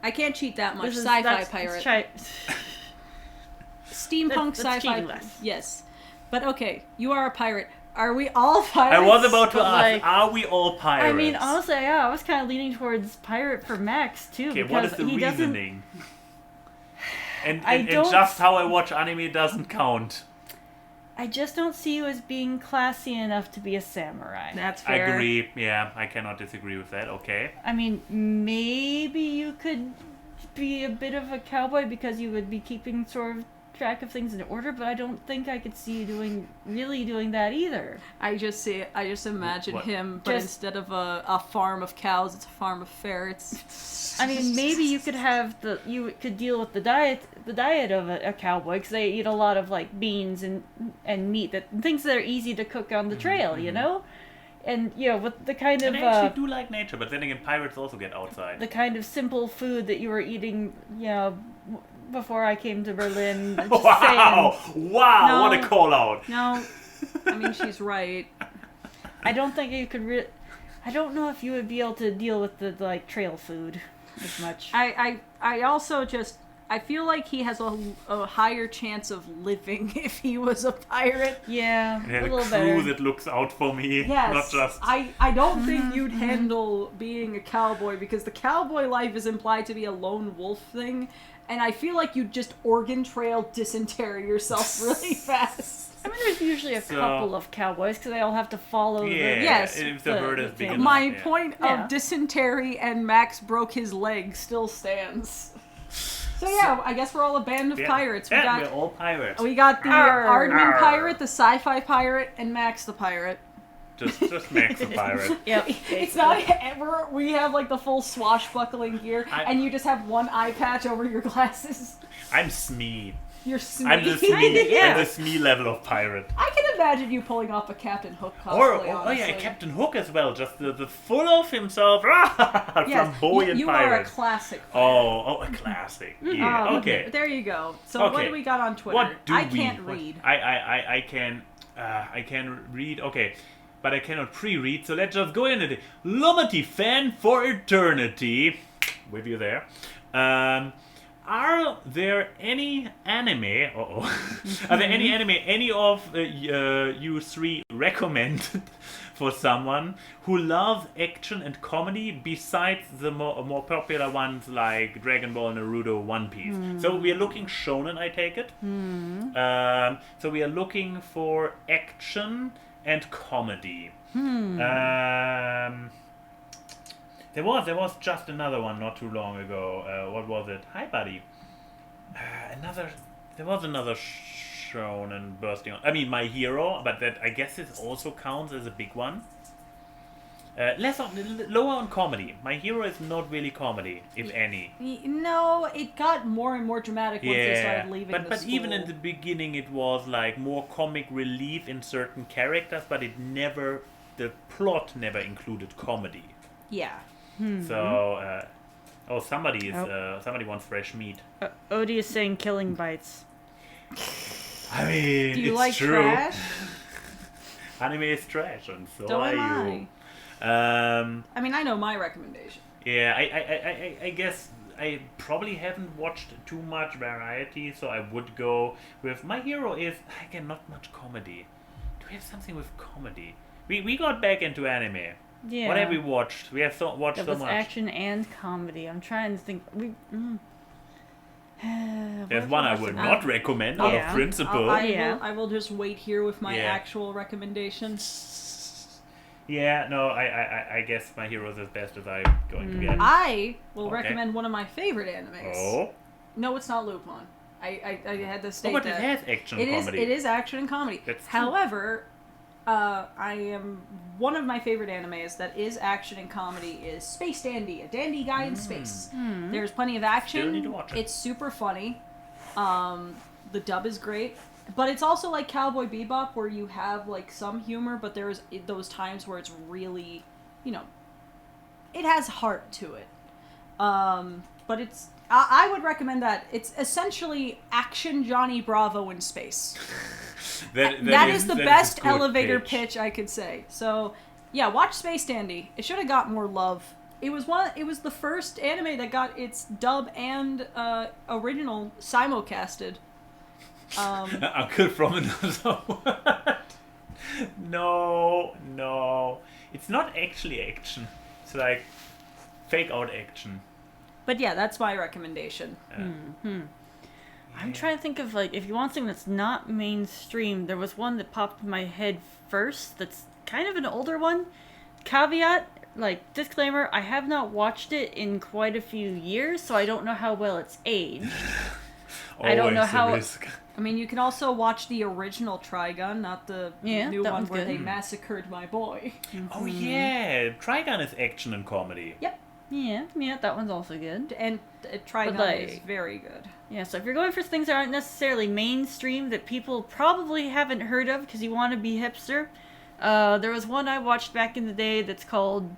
I can't cheat that much. Sci-fi pirate. Steampunk sci-fi. Yes. But okay, you are a pirate. Are we all pirates? I was about to ask, are we all pirates? I mean, honestly, yeah, I was kind of leaning towards pirate for Max, too. Okay, what is the reasoning? And just how I watch anime doesn't count. I just don't see you as being classy enough to be a samurai. That's fair. I agree. Yeah, I cannot disagree with that. Okay. I mean, maybe you could be a bit of a cowboy because you would be keeping sort of track of things in order, but I don't think I could see you doing that either. I just imagine him, but instead of a farm of cows, it's a farm of ferrets. I mean, maybe you could deal with the diet of a cowboy, because they eat a lot of like beans and meat, things that are easy to cook on the trail, you know. And with the kind of I actually do like nature, but then again, pirates also get outside. The kind of simple food that you were eating, before I came to Berlin. Wow! No, what a call out! No, I mean, she's right. I don't think you could. I don't know if you would be able to deal with the like trail food as much. I also just. I feel like he has a higher chance of living if he was a pirate. Yeah, a little crew better. that looks out for me. Yes, not just. I don't think you'd handle being a cowboy, because the cowboy life is implied to be a lone wolf thing, and I feel like you'd just organ trail dysentery yourself really fast. I mean, there's usually a couple of cowboys because they all have to follow if the herd is big enough. My point of dysentery and Max broke his leg still stands. So I guess we're all a band of pirates. We're all pirates. We got the Aardman pirate, the sci-fi pirate, and Max the pirate. Just Max the pirate. Yep. It's not ever. We have like the full swashbuckling gear, and you just have one eye patch over your glasses. I'm Smee. You're Smee. I'm the Smee. I'm the Smee level of pirate. I can imagine you pulling off a Captain Hook cosplay. Or Captain Hook as well. Just the full of himself. Flamboyant you pirate. You are a classic pirate. Oh, a classic. Yeah. Okay. There you go. So what do we got on Twitter? I can't read. I can read. Okay. But I cannot pre-read, so let's just go into it. Lomity fan for eternity. With you there. Are there any anime? Are there any anime any of you three recommend for someone who loves action and comedy besides the more popular ones like Dragon Ball, Naruto, One Piece? So we are looking shonen, I take it. So we are looking for action and comedy. There was just another one not too long ago. What was it? Hi, buddy. There was another shonen bursting on. I mean, My Hero, but that I guess it also counts as a big one. Lower on comedy. My Hero is not really comedy, if any. No, it got more and more dramatic once they started leaving the But school. even in the beginning, it was like more comic relief in certain characters, but the plot never included comedy. Yeah. So, somebody wants fresh meat. Odie is saying killing bites. I mean, do you it's like true. trash? Anime is trash, and so Don't are I. you. I mean, I know my recommendation. Yeah, I guess I probably haven't watched too much variety, so I would go with My Hero is, again, not much comedy. Do we have something with comedy? We got back into anime. Yeah. What have we watched? We have watched so much. It was action and comedy. I'm trying to think. There's one I will not recommend out of principle. I will just wait here with my Yeah. actual recommendation. Yeah, no, I guess My Heroes is best as I'm going to get. I will Okay. recommend one of my favorite animes. Oh. No, it's not Lupin. I had to state Oh, but that. it has action and comedy. It is action and comedy. That's true. However, one of my favorite animes that is action and comedy is Space Dandy, a dandy guy in space. There's plenty of action. Still need to watch it. It's super funny. The dub is great. But it's also like Cowboy Bebop, where you have like some humor, but there's those times where it's really, it has heart to it. But it's, I would recommend that. It's essentially action Johnny Bravo in space. that is the best elevator pitch I could say. So, yeah, watch Space Dandy. It should have got more love. It was the first anime that got its dub and original simulcasted. Uncle from another world. No. It's not actually action. It's like fake out action. But yeah, that's my recommendation. I'm trying to think of, like, if you want something that's not mainstream, there was one that popped in my head first that's kind of an older one. Caveat, like, disclaimer, I have not watched it in quite a few years, so I don't know how well it's aged. I don't know how... Risk. I mean, you can also watch the original Trigun, not the new that one one's where good. they massacred my boy. Oh yeah, Trigun is action and comedy. Yep. Yeah, that one's also good. And Trigun But, is very good. Yeah, so if you're going for things that aren't necessarily mainstream, that people probably haven't heard of because you want to be hipster, there was one I watched back in the day that's called...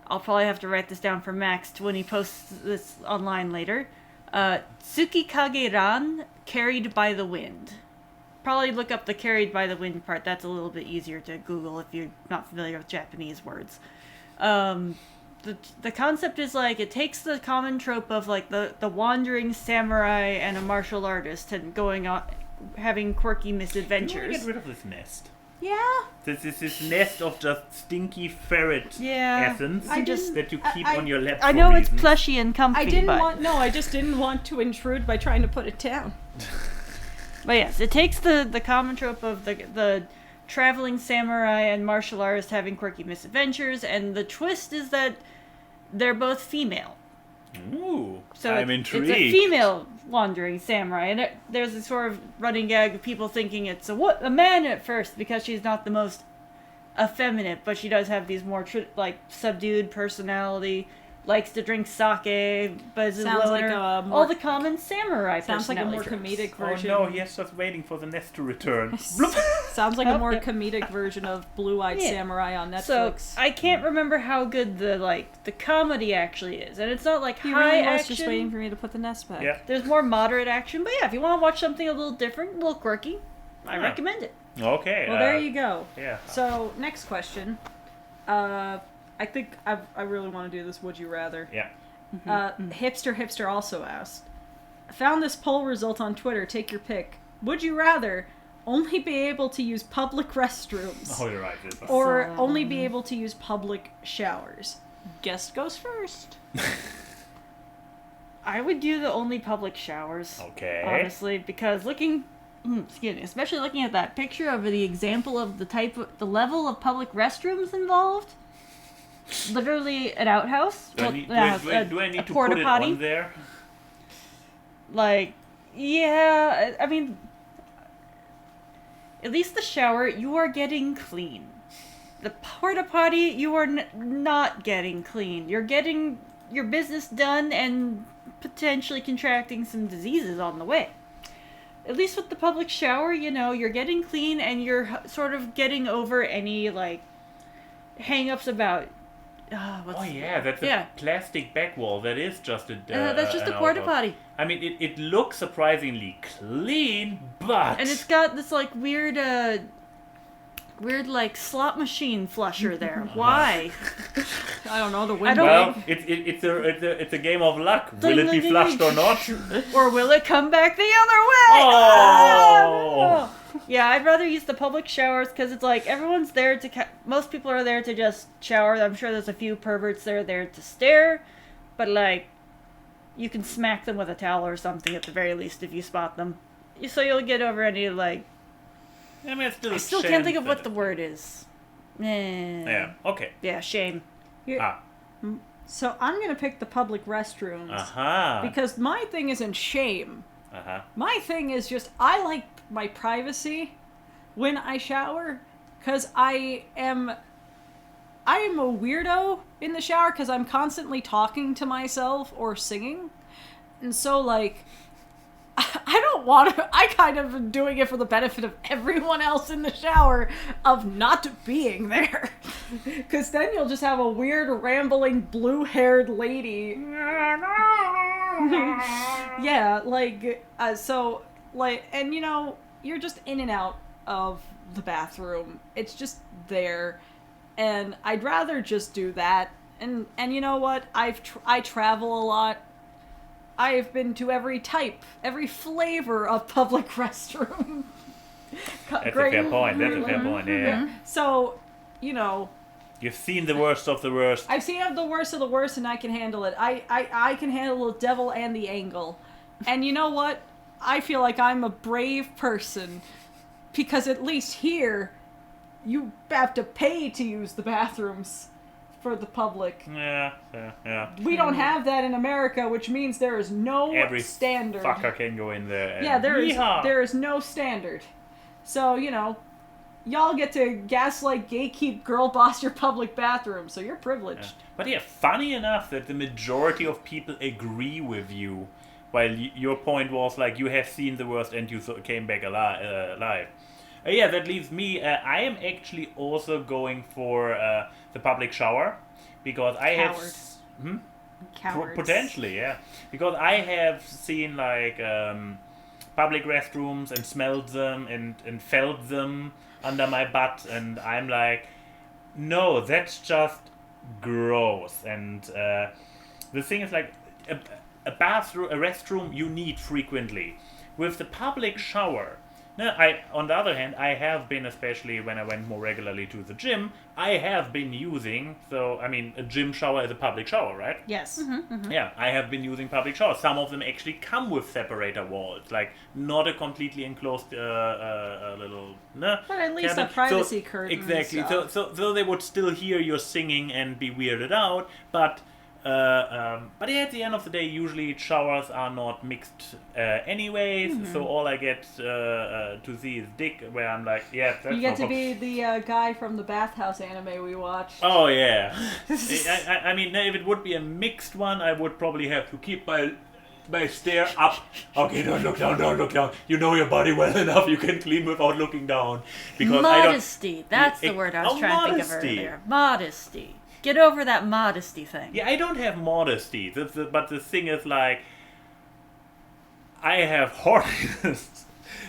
I'll probably have to write this down for Max when he posts this online later. Tsukikage-ran, Carried by the Wind. Probably look up the Carried by the Wind part. That's a little bit easier to Google if you're not familiar with Japanese words. The concept is like, it takes the common trope of like the wandering samurai and a martial artist and going on, having quirky misadventures. You want to get rid of this nest. Yeah. This nest of just stinky ferret essence that you keep on your lap. I know it's plushy and comfy. I just didn't want to intrude by trying to put it down. But yes, it takes the common trope of the traveling samurai and martial artist having quirky misadventures, and the twist is that they're both female. Ooh, So I'm intrigued. It's a female wandering samurai, and there's a sort of running gag of people thinking it's a man at first because she's not the most effeminate, but she does have these more subdued personality. Likes to drink sake, but is a Sounds loner. like a more- all the common samurai Sounds like a more personality tropes. comedic Oh version. no, he's just waiting for the nest to return. Sounds like a more Yep. comedic version of Blue-Eyed Samurai on So Netflix. I can't remember how good the comedy actually is, and it's not like He high really was action. just waiting for me to put the nest back. Yeah. There's more moderate action, but yeah, if you want to watch something a little different, a little quirky, I recommend it. Okay. Well, there you go. Yeah. So, next question. I think I really want to do this Would You Rather. Yeah. Hipster also asked, found this poll result on Twitter, take your pick. Would you rather only be able to use public restrooms Oh, you're right. or only be able to use public showers? Guest goes first. I would do the only public showers. Okay. Honestly, because especially looking at that picture of the example of the level of public restrooms involved. Literally an outhouse. Do I need to put porta it potty. on there? Like, yeah, I mean, at least the shower, you are getting clean. The porta potty, you are not getting clean. You're getting your business done and potentially contracting some diseases on the way. At least with the public shower, you're getting clean and you're sort of getting over any, hang-ups about... that's a plastic back wall. That is just a... that's just a porta potty. I mean, it looks surprisingly clean, but... And it's got this, weird, slot machine flusher there. Why? I don't know, the I window. don't- Well, it's a game of luck. Will it be flushed or not? Or will it come back the other way? Oh! Yeah, I'd rather use the public showers because it's everyone's there to... most people are there to just shower. I'm sure there's a few perverts that are there to stare. But, you can smack them with a towel or something at the very least if you spot them. So you'll get over any, like... I mean, it's still I still can't think of what the word is. Yeah, okay. Yeah, shame. So I'm going to pick the public restrooms. Uh-huh. Because my thing isn't shame. Uh-huh. My thing is just, I like my privacy when I shower. Because I am a weirdo in the shower because I'm constantly talking to myself or singing. And so, like... I don't want to... I kind of am doing it for the benefit of everyone else in the shower of not being there. Because then you'll just have a weird, rambling, blue-haired lady. Yeah, like... so, like... And, you know, you're just in and out of the bathroom. It's just there. And I'd rather just do that. And you know what? I travel a lot. I've been to every type, every flavor of public restroom. That's a fair point. Yeah. So, you know... You've seen the worst of the worst. I've seen the worst of the worst, and I can handle it. I can handle the devil and the angle. And you know what? I feel like I'm a brave person. Because at least here, you have to pay to use the bathrooms. For the public. Yeah. We don't have that in America, which means there is no Every standard. fucker can go in there. And there is no standard. So, you know, y'all get to gaslight, gatekeep, girl boss your public bathroom, so you're privileged. Yeah. But yeah, funny enough that the majority of people agree with you, while your point was like you have seen the worst and you came back alive. Yeah, that leaves me. I am actually also going for the public shower because I Cowards. Potentially, yeah, because I have seen like public restrooms and smelled them and felt them under my butt, and I'm like, no, that's just gross. And the thing is, like, a restroom you need frequently. With the public shower. No, on the other hand, I have been, especially when I went more regularly to the gym, I have been using, a gym shower is a public shower, right? Yes. Yeah, I have been using public showers. Some of them actually come with separator walls, like not a completely enclosed little... No, but at least cabin. a privacy curtain. Exactly. So they would still hear your singing and be weirded out, but yeah, at the end of the day, usually showers are not mixed anyways, so all I get to see is dick, where I'm like, yeah, that's you get to be the guy from the bathhouse anime we watched. Oh, yeah. I mean, if it would be a mixed one, I would probably have to keep my stare up. Okay, don't look down. You know your body well enough, you can clean without looking down. Because modesty, that's the word I was trying to think of earlier. Modesty. Get over that modesty thing. Yeah, I don't have modesty, but the thing is, like, I have haughtiness.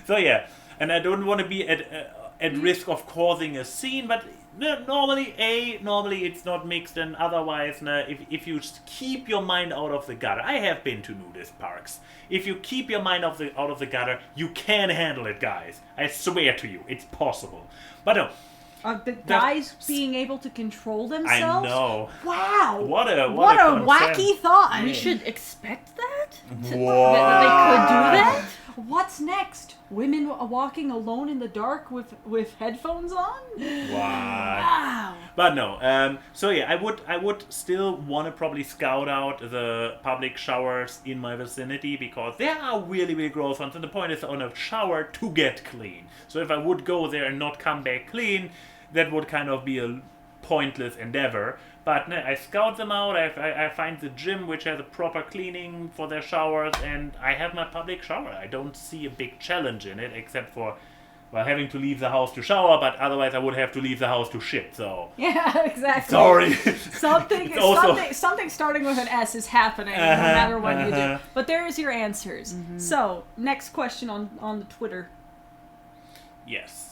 So yeah, and I don't want to be at risk of causing a scene, but normally it's not mixed, and otherwise, if you keep your mind out of the gutter, I have been to nudist parks. If you keep your mind out of the gutter, you can handle it, guys. I swear to you, it's possible. But no. The guys being able to control themselves? I know. Wow. What a wacky thought. We should expect that? What? That they could do that? What's next? Women walking alone in the dark with headphones on? Wow. But no. So yeah, I would still want to probably scout out the public showers in my vicinity because there are really, really gross ones. And the point is on a shower to get clean. So if I would go there and not come back clean, that would kind of be a pointless endeavor. But no, I scout them out, I find the gym which has a proper cleaning for their showers, and I have my public shower. I don't see a big challenge in it, except for, well, having to leave the house to shower, but otherwise I would have to leave the house to shit, so... Yeah, exactly. Sorry. Something starting with an S is happening, no matter what you do. But there's your answers. So, next question on the Twitter. Yes.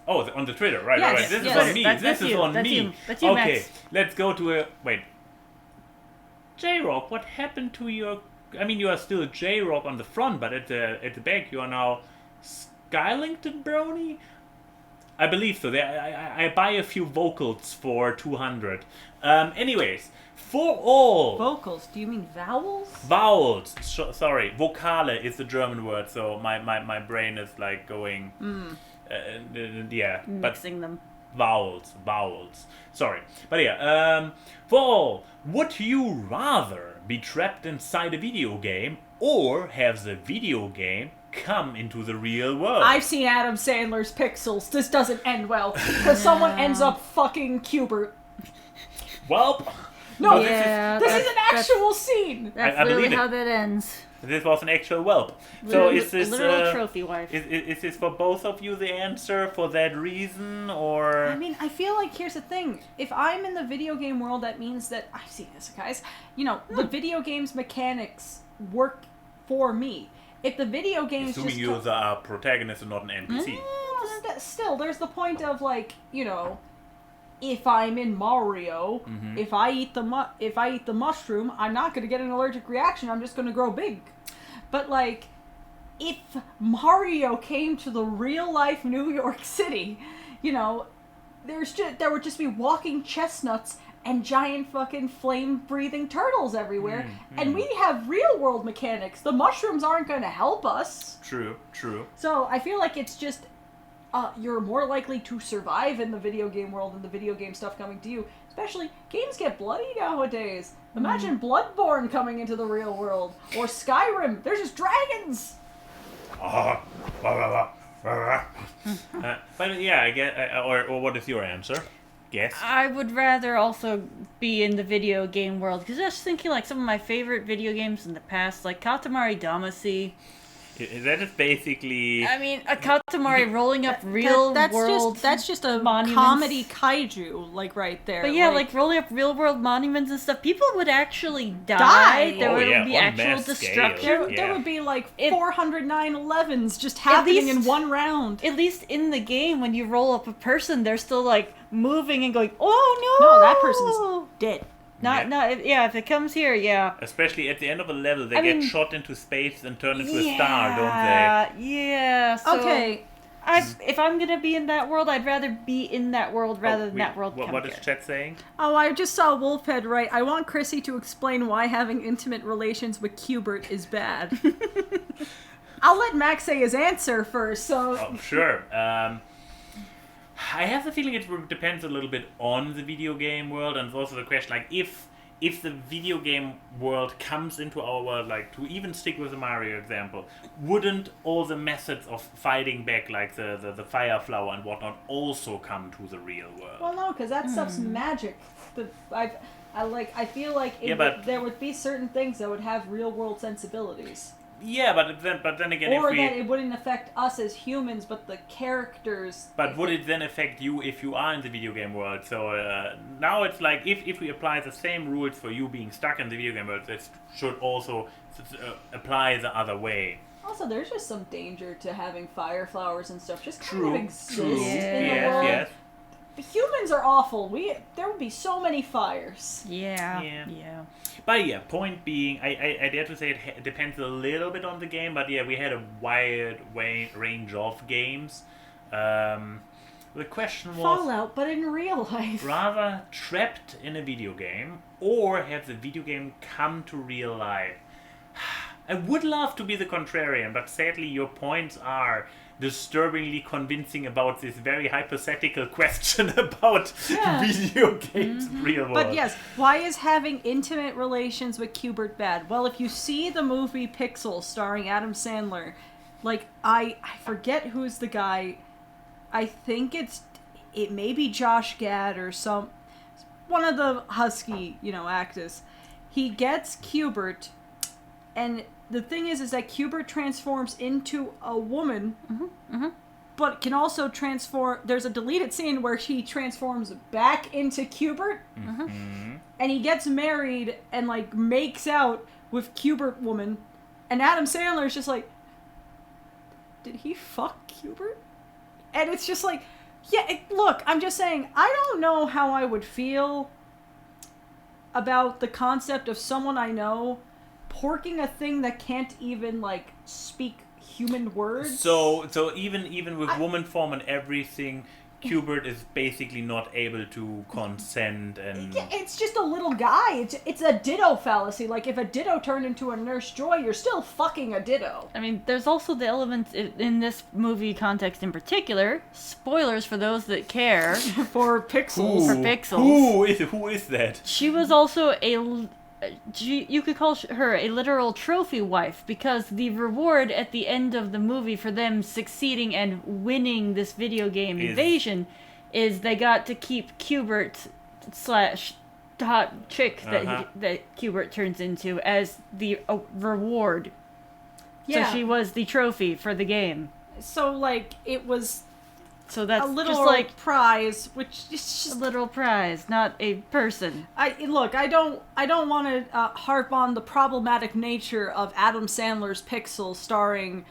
Oh, on the Twitter, right, yes, right. This yes. is on me. That's you. That's you, okay, Max. let's go to Wait. J-Rock, what happened to your... I mean, you are still J-Rock on the front, but at the back you are now Skylington Brony? I believe so. I buy a few vocals for 200. Anyways, for all Vocals? Do you mean vowels? vowels, sorry, Vokale is the German word, so my brain is like going, yeah, but Mixing them. vowels. Sorry, but yeah, for all, would you rather be trapped inside a video game or have the video game come into the real world? I've seen Adam Sandler's Pixels. This doesn't end well because someone ends up fucking Cubert. Well, No, Yeah, this is an actual scene. That's I believe literally it. how that ends. this was an actual whelp. So is this literal trophy wife. is this for both of you the answer for that reason, or? I mean, I feel like here's the thing. If I'm in the video game world, that means that I've seen this, guys. You know, the video game's mechanics work for me. If the video game's Assuming just you're the protagonist and not an NPC. still, there's the point of like, you know, if I'm in Mario, if I eat the mushroom, I'm not gonna get an allergic reaction. I'm just gonna grow big. But like, if Mario came to the real life New York City, you know, there would just be walking chestnuts and giant fucking flame breathing turtles everywhere, and we have real world mechanics. The mushrooms aren't gonna help us. True. So I feel like it's just you're more likely to survive in the video game world than the video game stuff coming to you. Especially, games get bloody nowadays. Imagine Bloodborne coming into the real world. Or Skyrim. There's just dragons! But yeah, I get. Or what is your answer? Guess. I would rather also be in the video game world, because I was thinking like some of my favorite video games in the past, like Katamari Damacy. That is basically. I mean, a Katamari rolling up real world. That's just a monuments. comedy kaiju, like right there. But yeah, like rolling up real world monuments and stuff. People would actually die. There Oh, would yeah, be on actual mass destruction. scale. there would be like It- 409 11s just happening in one round. At least in the game, when you roll up a person, they're still like moving and going, "Oh no!" No, that person's dead. If it comes here, yeah. Especially at the end of a level, they I get mean- shot into space and turn into a star, don't they? Yeah. So Okay. if I'm gonna be in that world, I'd rather be in that world rather than that world. What is chat saying? Oh, I just saw Wolfhead right. I want Chrissy to explain why having intimate relations with Cubert is bad. I'll let Max say his answer first, so... Oh, sure. I have the feeling it depends a little bit on the video game world, and also the question, like, if the video game world comes into our world, like, to even stick with the Mario example, wouldn't all the methods of fighting back, like the fire flower and whatnot, also come to the real world? Well, no, because that stuff's magic. I feel like there would be certain things that would have real-world sensibilities. Yeah, but then again, Or that it wouldn't affect us as humans, but the characters... But would it then affect you if you are in the video game world? So now it's like, if we apply the same rules for you being stuck in the video game world, that should also apply the other way. Also, there's just some danger to having fire flowers and stuff just kind True, of exist true. in the world. Yes. Humans are awful. There would be so many fires. Yeah. But yeah, point being, I dare to say it depends a little bit on the game, but yeah, we had a wide range of games. The question was... Fallout, but in real life. Rather trapped in a video game, or have the video game come to real life? I would love to be the contrarian, but sadly your points are disturbingly convincing about this very hypothetical question about video games in real world. But yes, why is having intimate relations with Cubert bad? Well, if you see the movie Pixels starring Adam Sandler, like, I forget who's the guy. I think it may be Josh Gad or one of the husky, actors. He gets Cubert, and the thing is that Cubert transforms into a woman, but can also transform... There's a deleted scene where he transforms back into Cubert, and he gets married and, like, makes out with Cubert woman, and Adam Sandler's just like, did he fuck Cubert? And it's just like, look, I'm just saying, I don't know how I would feel about the concept of someone I know porking a thing that can't even, like, speak human words. So even with woman form and everything, Qbert is basically not able to consent and... Yeah, it's just a little guy. It's a ditto fallacy. Like, if a ditto turned into a Nurse Joy, you're still fucking a ditto. I mean, there's also the element in this movie context in particular, spoilers for those that care. For Pixels. For Pixels. Who is that? She was also you could call her a literal trophy wife, because the reward at the end of the movie for them succeeding and winning this video game invasion is they got to keep Qbert / hot chick that Qbert turns into as the reward. Yeah. So she was the trophy for the game. So, like, it was So that's a little just like prize, which is just a little prize, not a person. I don't want to harp on the problematic nature of Adam Sandler's Pixel, starring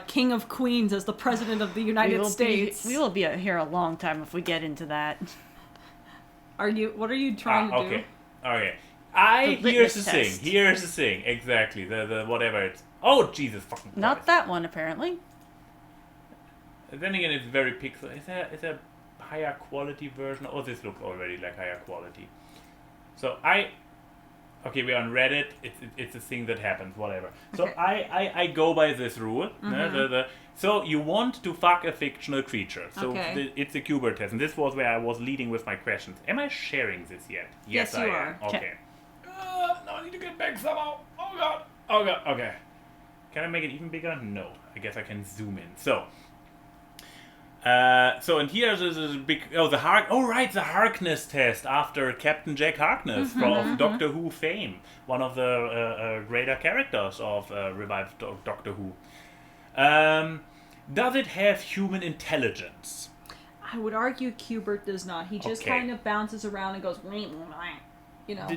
King of Queens as the president of the United States. We will be here a long time if we get into that. What are you trying to do? Okay. Here's the thing. Exactly. The whatever it's. Oh Jesus fucking Christ. Not that one, apparently. Then again, it's very pixel. Is a higher quality version? Oh, this looks already like higher quality. So we're on Reddit. It's a thing that happens. Whatever. So Okay. I go by this rule. So you want to fuck a fictional creature. So it's a Qbert test, and this was where I was leading with my questions. Am I sharing this yet? Yes, you I are. am. Okay. No, I need to get back somehow. Oh god. Okay. Can I make it even bigger? No. I guess I can zoom in. So and here's a big the Harkness test after Captain Jack Harkness from Doctor Who fame, one of the greater characters of revived Doctor Who. Does it have human intelligence? I would argue Qbert does not. He just kind of bounces around and goes, you know.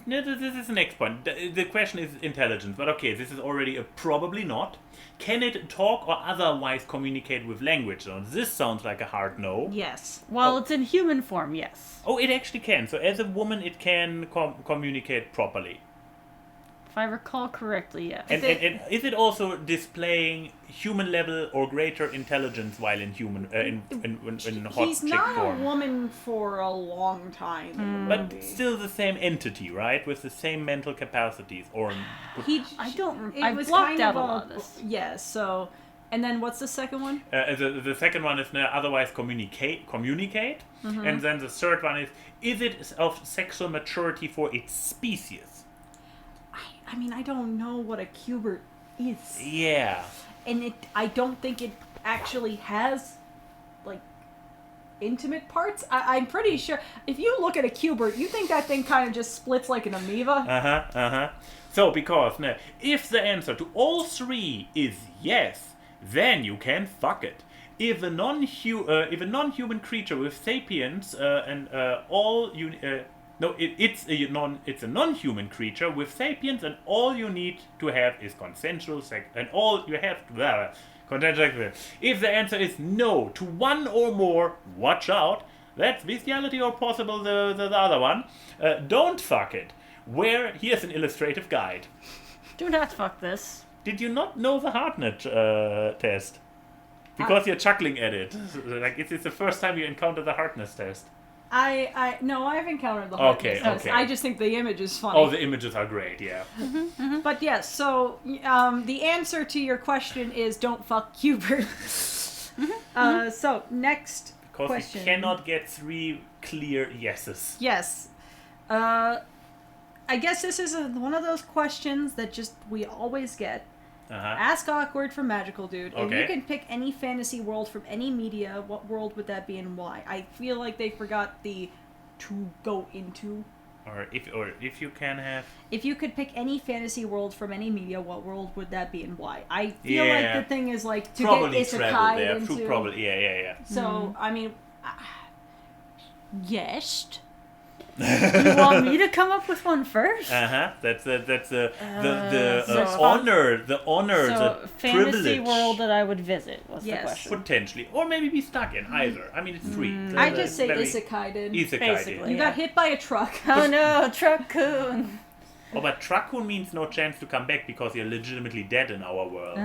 This is the next point. The question is intelligence, but okay, this is already a probably not. Can it talk or otherwise communicate with language? So this sounds like a hard no. Yes. While it's in human form, yes. Oh, it actually can. So as a woman, it can communicate properly. If I recall correctly, yes. And is it also displaying human level or greater intelligence while in human in hot He's chick not form? a woman for a long time in the movie. But still the same entity, right? With the same mental capacities, or I blocked out a lot of this. Yes. So, and then what's the second one? the second one is otherwise communicate, and then the third one is it of sexual maturity for its species? I mean, I don't know what a Qbert is. Yeah. And I don't think it actually has, like, intimate parts. I'm pretty sure. If you look at a Qbert, you think that thing kind of just splits like an amoeba. So, because if the answer to all three is yes, then you can fuck it. If a non-human creature with sapience it's a non-human creature with sapience, and all you need to have is consensual sex, and all you have to consensual sex. If the answer is no to one or more, watch out. That's bestiality, or possible the other one. Don't fuck it. Here's an illustrative guide. Do not fuck this. Did you not know the Harkness test? Because you're chuckling at it. Like it's the first time you encounter the Harkness test. No, I've encountered the Harkness test. I just think the image is funny. Oh, the images are great, yeah. But yes, so the answer to your question is don't fuck Qbert. So next because question. We cannot get 3 clear yeses. Yes. I guess this is one of those questions that we always get. Ask Awkward from Magical Dude. If you can pick any fantasy world from any media, what world would that be and why? I feel like they forgot the to go into. Or if you can have. If you could pick any fantasy world from any media, what world would that be and why? I feel like the thing is like to probably get isekai into. Probably, yeah. So I mean, yes. You want me to come up with one first? That's the honor, the fantasy privilege. world that I would visit was the question. Potentially, or maybe be stuck in either. I mean, it's 3. I just say isekai did. Basically, you got hit by a truck. Oh no, Truck-kun. Oh, but Truck-kun means no chance to come back because you're legitimately dead in our world.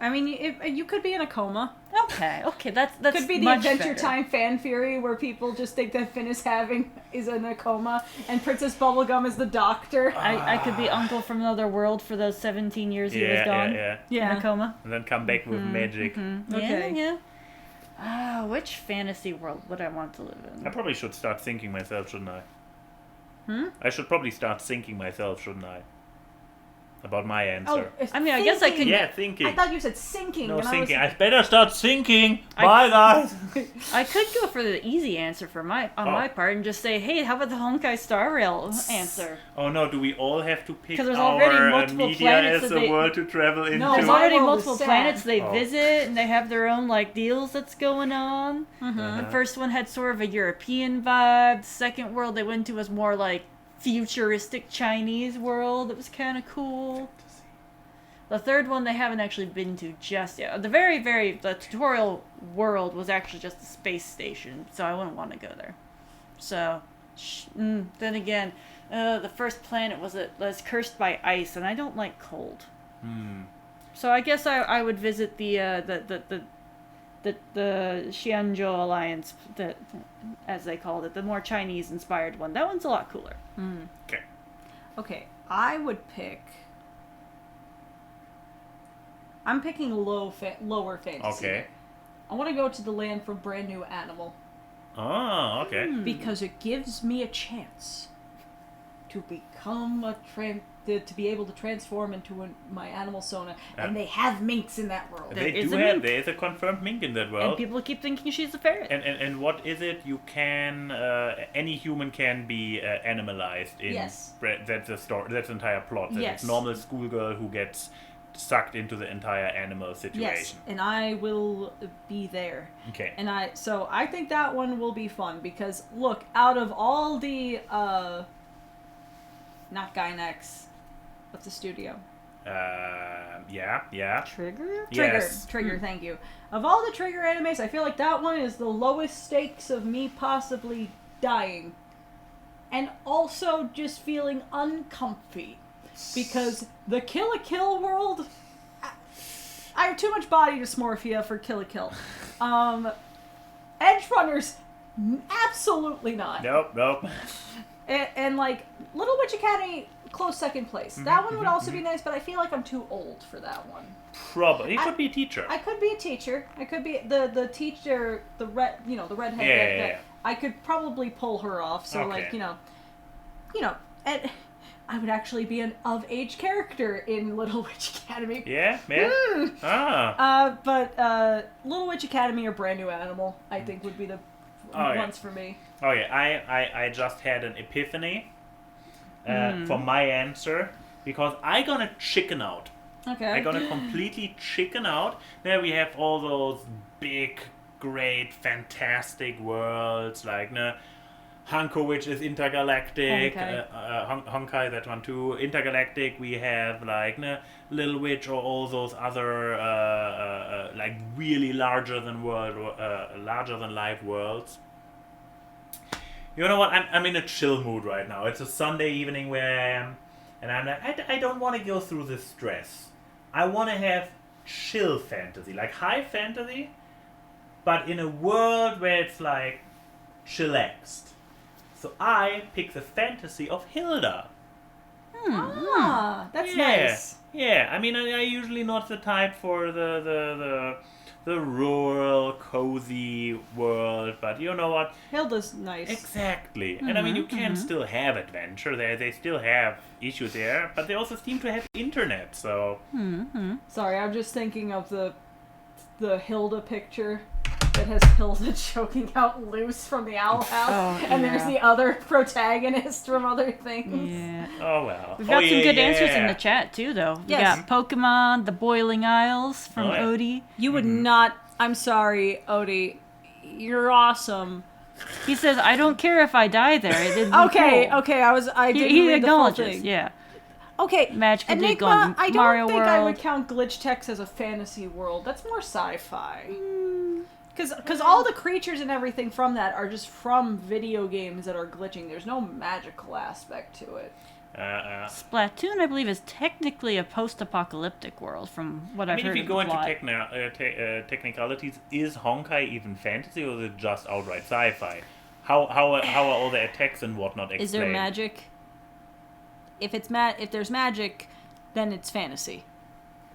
I mean, you could be in a coma. Okay, that's Could be the much Adventure better. Time fan theory where people just think that Finn is in a coma and Princess Bubblegum is the doctor. I could be Uncle from another world for those 17 years he was gone. Yeah. In a coma. And then come back with magic. Okay. Yeah. Which fantasy world would I want to live in? I probably should start thinking myself, shouldn't I? Hmm? I should probably start thinking myself, shouldn't I? About my answer. it's I mean, I guess I could- Yeah, thinking. I thought you said sinking. No, and thinking. I I better start thinking. Bye, guys. I could go for the easy answer for my part and just say, hey, how about the Honkai Star Rail answer? Oh no, do we all have to pick 'Cause there's already our multiple media planets as that a they- world to travel into? No, There's my already world multiple is sad. planets they Oh. visit, and they have their own deals that's going on. Mm-hmm. The first one had sort of a European vibe. The second world they went to was more like futuristic Chinese world. It was kind of cool. The third one they haven't actually been to just yet. The tutorial world was actually just a space station, so I wouldn't want to go there. So, then again, the first planet was cursed by ice, and I don't like cold. So I guess I would visit the Xianzhou Alliance, as they called it, the more Chinese-inspired one. That one's a lot cooler. Okay, I would pick. I'm picking lower fantasy. Okay. I want to go to the land for Brand New Animal Oh, okay. because it gives me a chance to become to be able to transform into my animal sona, and they have minks in that world. They is do a have. mink. There is a confirmed mink in that And world. people keep thinking she's a ferret. And what is it? You can any human can be animalized in. Yes. That's the story. That's the entire plot. That Yes. It's normal schoolgirl who gets sucked into the entire animal Yes, situation. and I will be there. Okay. And I think that one will be fun because look, out of all the not Gynex, what's the studio? Yeah. Trigger? Yes. Trigger, thank you. Of all the Trigger animes, I feel like that one is the lowest stakes of me possibly dying. And also just feeling uncomfy. Because the Kill la Kill world, I have too much body dysmorphia for Kill la Kill. Edge Runners, absolutely not. Nope. And like Little Witch Academy, close second place. That one would also be nice, but I feel like I'm too old for that one. Probably. It could be a teacher. I could be a teacher. I could be the teacher, the redhead. Yeah. I could probably pull her off. So Okay. and I would actually be an of-age character in Little Witch Academy. Yeah. But Little Witch Academy or Brand New Animal, I think would be the ones for me. Okay, I just had an epiphany for my answer because I gonna chicken out. Okay. I gonna completely chicken out. There we have all those big, great, fantastic worlds like Hanko, which is intergalactic. Honkai, that one too. Intergalactic. We have like Little Witch or all those other like really larger than life worlds. You know what? I'm in a chill mood right now. It's a Sunday evening where I am, and I'm like, I don't want to go through this stress. I want to have chill fantasy, like high fantasy, but in a world where it's like chillaxed. So I pick the fantasy of Hilda. That's nice. Yeah, I mean, I usually not the type for the rural, cozy world, but you know what? Hilda's nice. Exactly. And I mean, you can still have adventure there. They still have issues there, but they also seem to have internet, so... Sorry, I'm just thinking of the Hilda picture that has Hilda choking out Luce from the Owl House, and there's the other protagonist from other things. Yeah. Oh, well. We've got some good answers in the chat, too, though. Yes. We got Pokemon, The Boiling Isles from yeah. Odie. You would not... I'm sorry, Odie. You're awesome. He says, I don't care if I die there. It didn't Okay, cool. okay, I didn't He read the full acknowledges, thing. yeah. Okay, Magical League Enigma, on I don't Mario think World. I would count Glitch Text as a fantasy world. That's more sci-fi. Because all the creatures and everything from that are just from video games that are glitching. There's no magical aspect to it. Splatoon, I believe, is technically a post-apocalyptic world, from what I've heard. If you of go the plot. into technicalities, is Honkai even fantasy or is it just outright sci-fi? How are all the attacks and whatnot explained? Is there magic? If there's magic, then it's fantasy.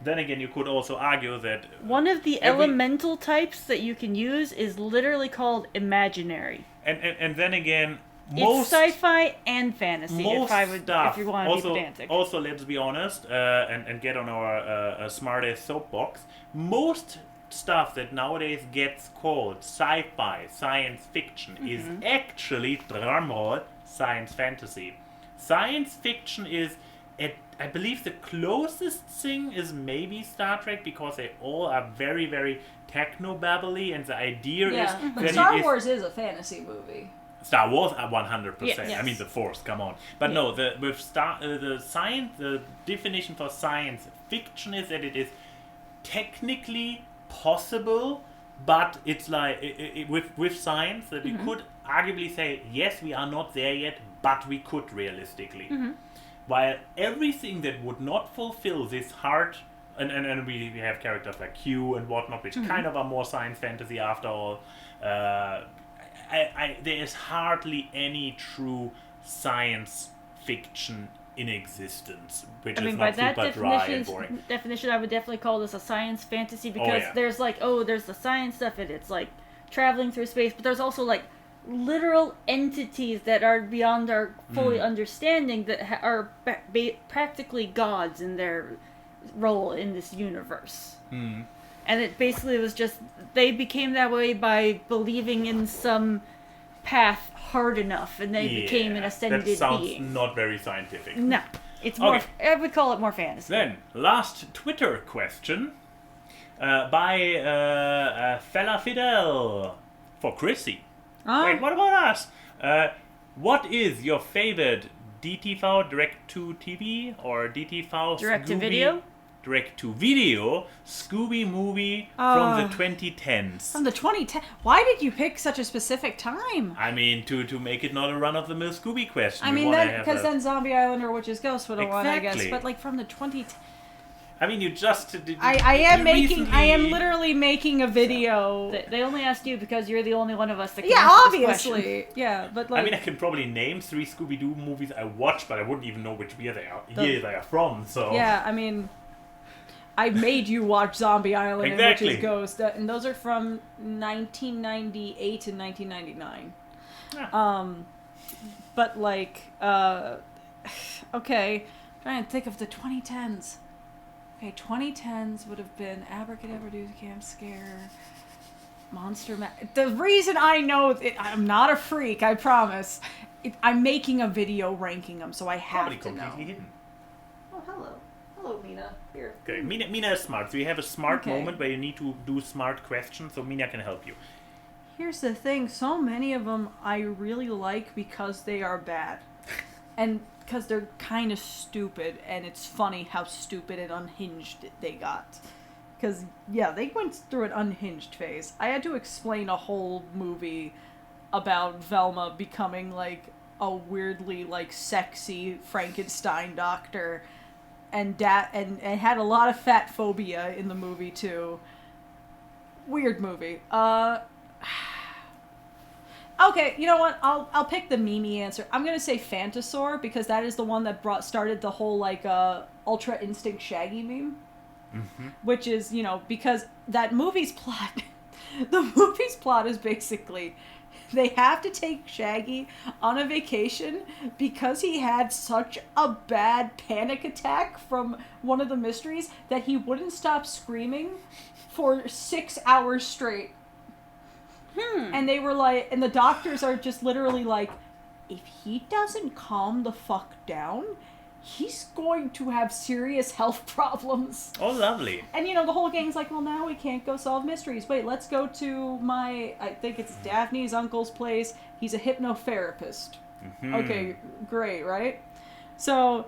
Then again, you could also argue that one of the elemental types that you can use is literally called imaginary. And then again, it's sci-fi and fantasy. Most if you want to be pedantic. Also, let's be honest and get on our smart-ass soapbox. Most stuff that nowadays gets called sci-fi, science fiction, is actually, drumroll, science fantasy. Science fiction is, I believe the closest thing is maybe Star Trek, because they all are very, very techno-babbly, and the idea is... but Star Wars is a fantasy movie. Star Wars, 100%. Yes. I mean, the Force, come on. But no, the definition for science fiction is that it is technically possible, but it's like with science that we could arguably say, yes, we are not there yet, but we could realistically. While everything that would not fulfill this hard, and we have characters like Q and whatnot, which kind of are more science fantasy after all. There is hardly any true science fiction in existence, which is not super dry and boring. Definition, I would definitely call this a science fantasy, because there's there's the science stuff, and it's like traveling through space, but there's also like literal entities that are beyond our fully understanding that are practically gods in their role in this universe. And it basically was just, they became that way by believing in some path hard enough, and they became an ascended being. That sounds not very scientific. No. It's more, I would call it more fantasy. Then, last Twitter question by Fella Fidel for Chrissy. Wait, what about us? What is your favorite DTV, direct-to-TV, or DTV direct-to-video? Direct-to-video Scooby movie from the 2010s. From the 2010s? Why did you pick such a specific time? I mean, to make it not a run-of-the-mill Scooby question. I mean, because then Zombie Island or Witch's Ghost would have won, I guess. But like from the 2010s. I mean, you just... I am literally making a video. They only asked you because you're the only one of us that can answer obviously. This question. Yeah, but like... I mean, I can probably name 3 Scooby-Doo movies I watched, but I wouldn't even know which year they are from, so... Yeah, I mean... I made you watch Zombie Island and Witch's Ghost, and those are from 1998 and 1999. Yeah. But like, okay, I'm trying to think of the 2010s. Okay, 2010s would have been Abracadabra Do Camp Scare, Monster The reason I know it, I'm not a freak, I promise. I'm making a video ranking them, so I have probably to know. Completely hidden. Oh, hello. Hello, Mina. Here. Okay, Mina is smart, so you have a smart moment where you need to do smart questions, so Mina can help you. Here's the thing, so many of them I really like because they are bad. And because they're kind of stupid, and it's funny how stupid and unhinged they got. Because, yeah, they went through an unhinged phase. I had to explain a whole movie about Velma becoming, like, a weirdly, like, sexy Frankenstein doctor. And had a lot of fat phobia in the movie too. Weird movie. Okay, you know what? I'll pick the Mimi answer. I'm gonna say Phantasaur because that is the one that started the whole like Ultra Instinct Shaggy meme. Which is, because that movie's plot, the movie's plot is basically they have to take Shaggy on a vacation because he had such a bad panic attack from one of the mysteries that he wouldn't stop screaming for 6 hours straight. And they were like, and the doctors are just literally like, if he doesn't calm the fuck down, he's going to have serious health problems. Oh, lovely. And, the whole gang's like, well, now we can't go solve mysteries. Wait, let's go to I think it's Daphne's uncle's place. He's a hypnotherapist. Okay, great, right? So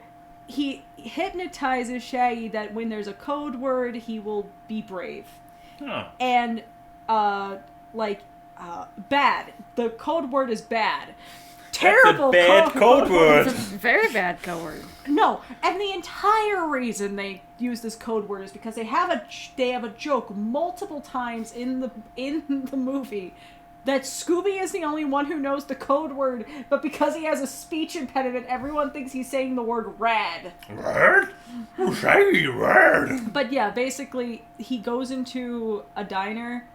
he hypnotizes Shaggy that when there's a code word, he will be brave. And bad. The code word is bad. Terrible That's a bad code word. It's a very bad code word. No, and the entire reason they use this code word is because they have a joke multiple times in the movie that Scooby is the only one who knows the code word, but because he has a speech impediment, everyone thinks he's saying the word rad. Rad? Who's saying rad? But yeah, basically, he goes into a diner,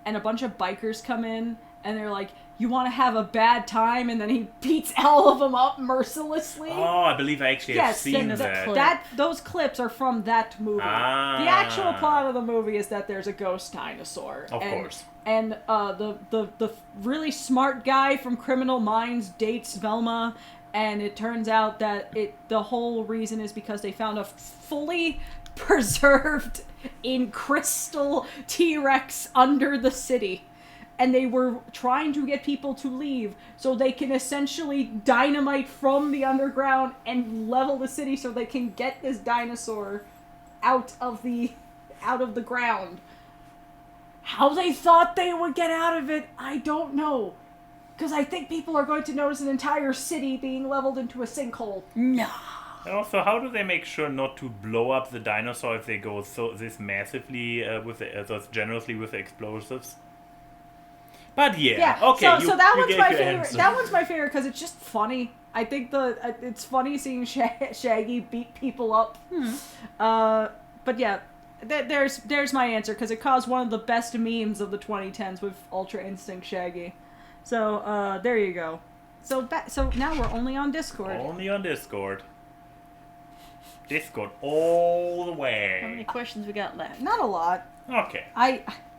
and a bunch of bikers come in, and they're like, you want to have a bad time, and then he beats all of them up mercilessly. Oh, I believe I actually have seen that. Those clips are from that movie. The actual plot of the movie is that there's a ghost dinosaur. Of course. And the really smart guy from Criminal Minds dates Velma, and it turns out that the whole reason is because they found a fully preserved in crystal T-Rex under the city. And they were trying to get people to leave so they can essentially dynamite from the underground and level the city so they can get this dinosaur out of the ground. How they thought they would get out of it, I don't know. Because I think people are going to notice an entire city being leveled into a sinkhole. No. And also, how do they make sure not to blow up the dinosaur if they go this massively generously with the explosives? But yeah, okay. So that one's my favorite. That one's my favorite because it's just funny. I think it's funny seeing Shaggy beat people up. But yeah, there's my answer because it caused one of the best memes of the 2010s with Ultra Instinct Shaggy. So there you go. So now we're only on Discord. Only on Discord. Discord all the way. How many questions we got left? Not a lot. Okay.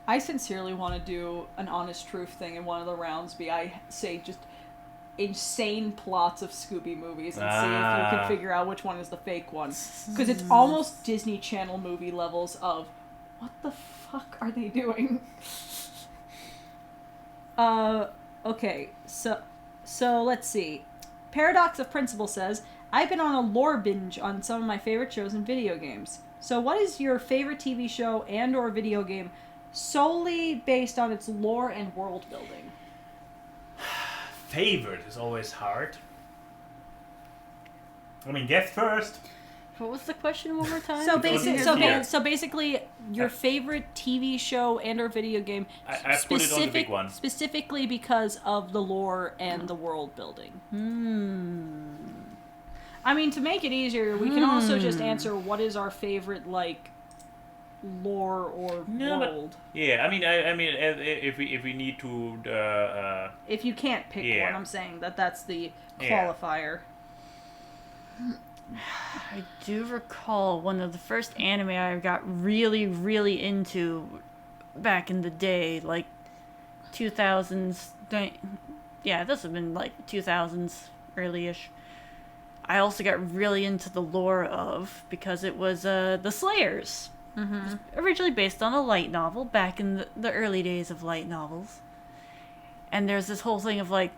I sincerely want to do an honest truth thing in one of the rounds. I say just insane plots of Scooby movies and see if you can figure out which one is the fake one. Because it's almost Disney Channel movie levels of what the fuck are they doing? Okay, so let's see. Paradox of Principle says, I've been on a lore binge on some of my favorite shows and video games. So what is your favorite TV show and or video game solely based on its lore and world building? Favorite is always hard. I mean, guess first. What was the question one more time? So basically, your favorite TV show and or video game, I put it on the big one. Specifically because of the lore and the world building. I mean, to make it easier, we can also just answer what is our favorite lore or world. Yeah, I mean, if we need to. If you can't pick one, I'm saying that's the qualifier. I do recall one of the first anime I got really, really into back in the day, like 2000s. Yeah, this would have been like 2000s, early-ish. I also got really into the lore of, because it was the Slayers. Mm-hmm. It was originally based on a light novel back in the early days of light novels. And there's this whole thing of like,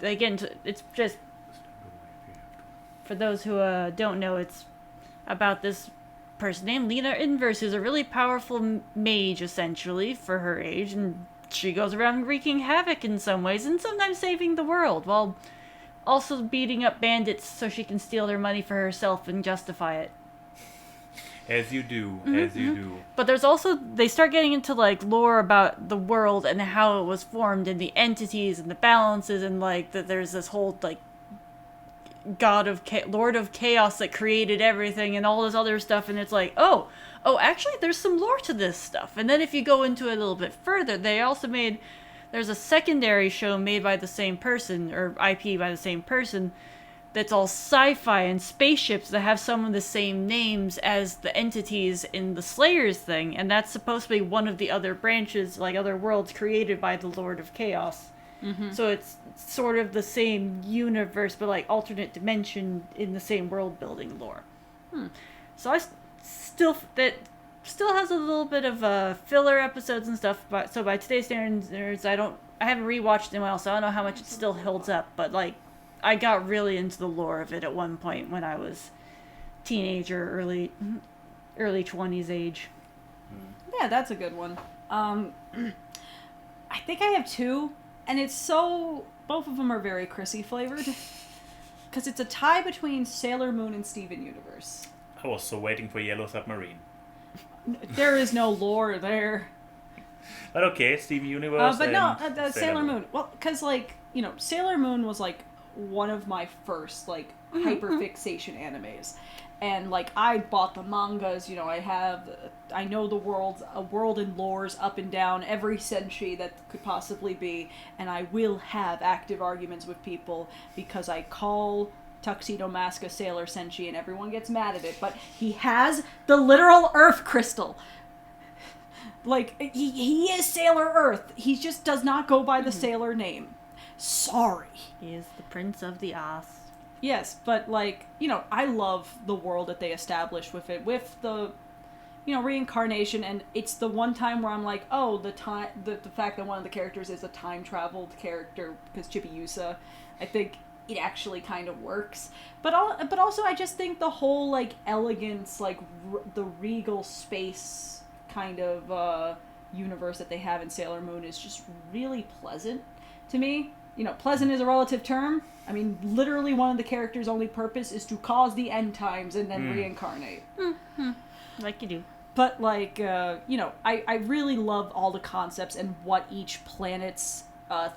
again, it's just, for those who don't know, it's about this person named Lena Inverse, who's a really powerful mage, essentially, for her age, and she goes around wreaking havoc in some ways, and sometimes saving the world, while also beating up bandits so she can steal their money for herself and justify it. As you do, as you do. But there's also, they start getting into, like, lore about the world and how it was formed, and the entities and the balances, and, like, that there's this whole, like, Lord of Chaos that created everything and all this other stuff, and it's like, oh, actually, there's some lore to this stuff. And then if you go into it a little bit further, there's a secondary show made by the same person, or IP by the same person, that's all sci-fi and spaceships that have some of the same names as the entities in the Slayers thing, and that's supposed to be one of the other branches, like other worlds created by the Lord of Chaos. Mm-hmm. So it's sort of the same universe, but like alternate dimension in the same world building lore. So that still has a little bit of filler episodes and stuff. But so by today's standards, I haven't rewatched it in a while, so I don't know how much it still holds up. But like, I got really into the lore of it at one point when I was teenager, early 20s age. Yeah, that's a good one. I think I have two, and both of them are very Chrissy flavored. Because it's a tie between Sailor Moon and Steven Universe. I was so waiting for Yellow Submarine. There is no lore there. But okay, Steven Universe. But no, Sailor Moon. Well, because Sailor Moon was one of my first hyperfixation animes, and I bought the mangas. I know the world and lores up and down every senshi that could possibly be, and I will have active arguments with people because I call Tuxedo Mask a Sailor Senshi, and everyone gets mad at it, but he has the literal Earth Crystal. He is Sailor Earth. He just does not go by the sailor name. Sorry. He is the Prince of the Ass. Yes, but I love the world that they established with it, with the reincarnation, and it's the one time where I'm like, oh, the fact that one of the characters is a time traveled character because Chibiusa, I think it actually kind of works. But also I just think the whole elegance, the regal space kind of universe that they have in Sailor Moon is just really pleasant to me. Pleasant is a relative term. I mean, literally one of the characters' only purpose is to cause the end times and then reincarnate. Mm-hmm. Like you do. But I really love all the concepts and what each planet's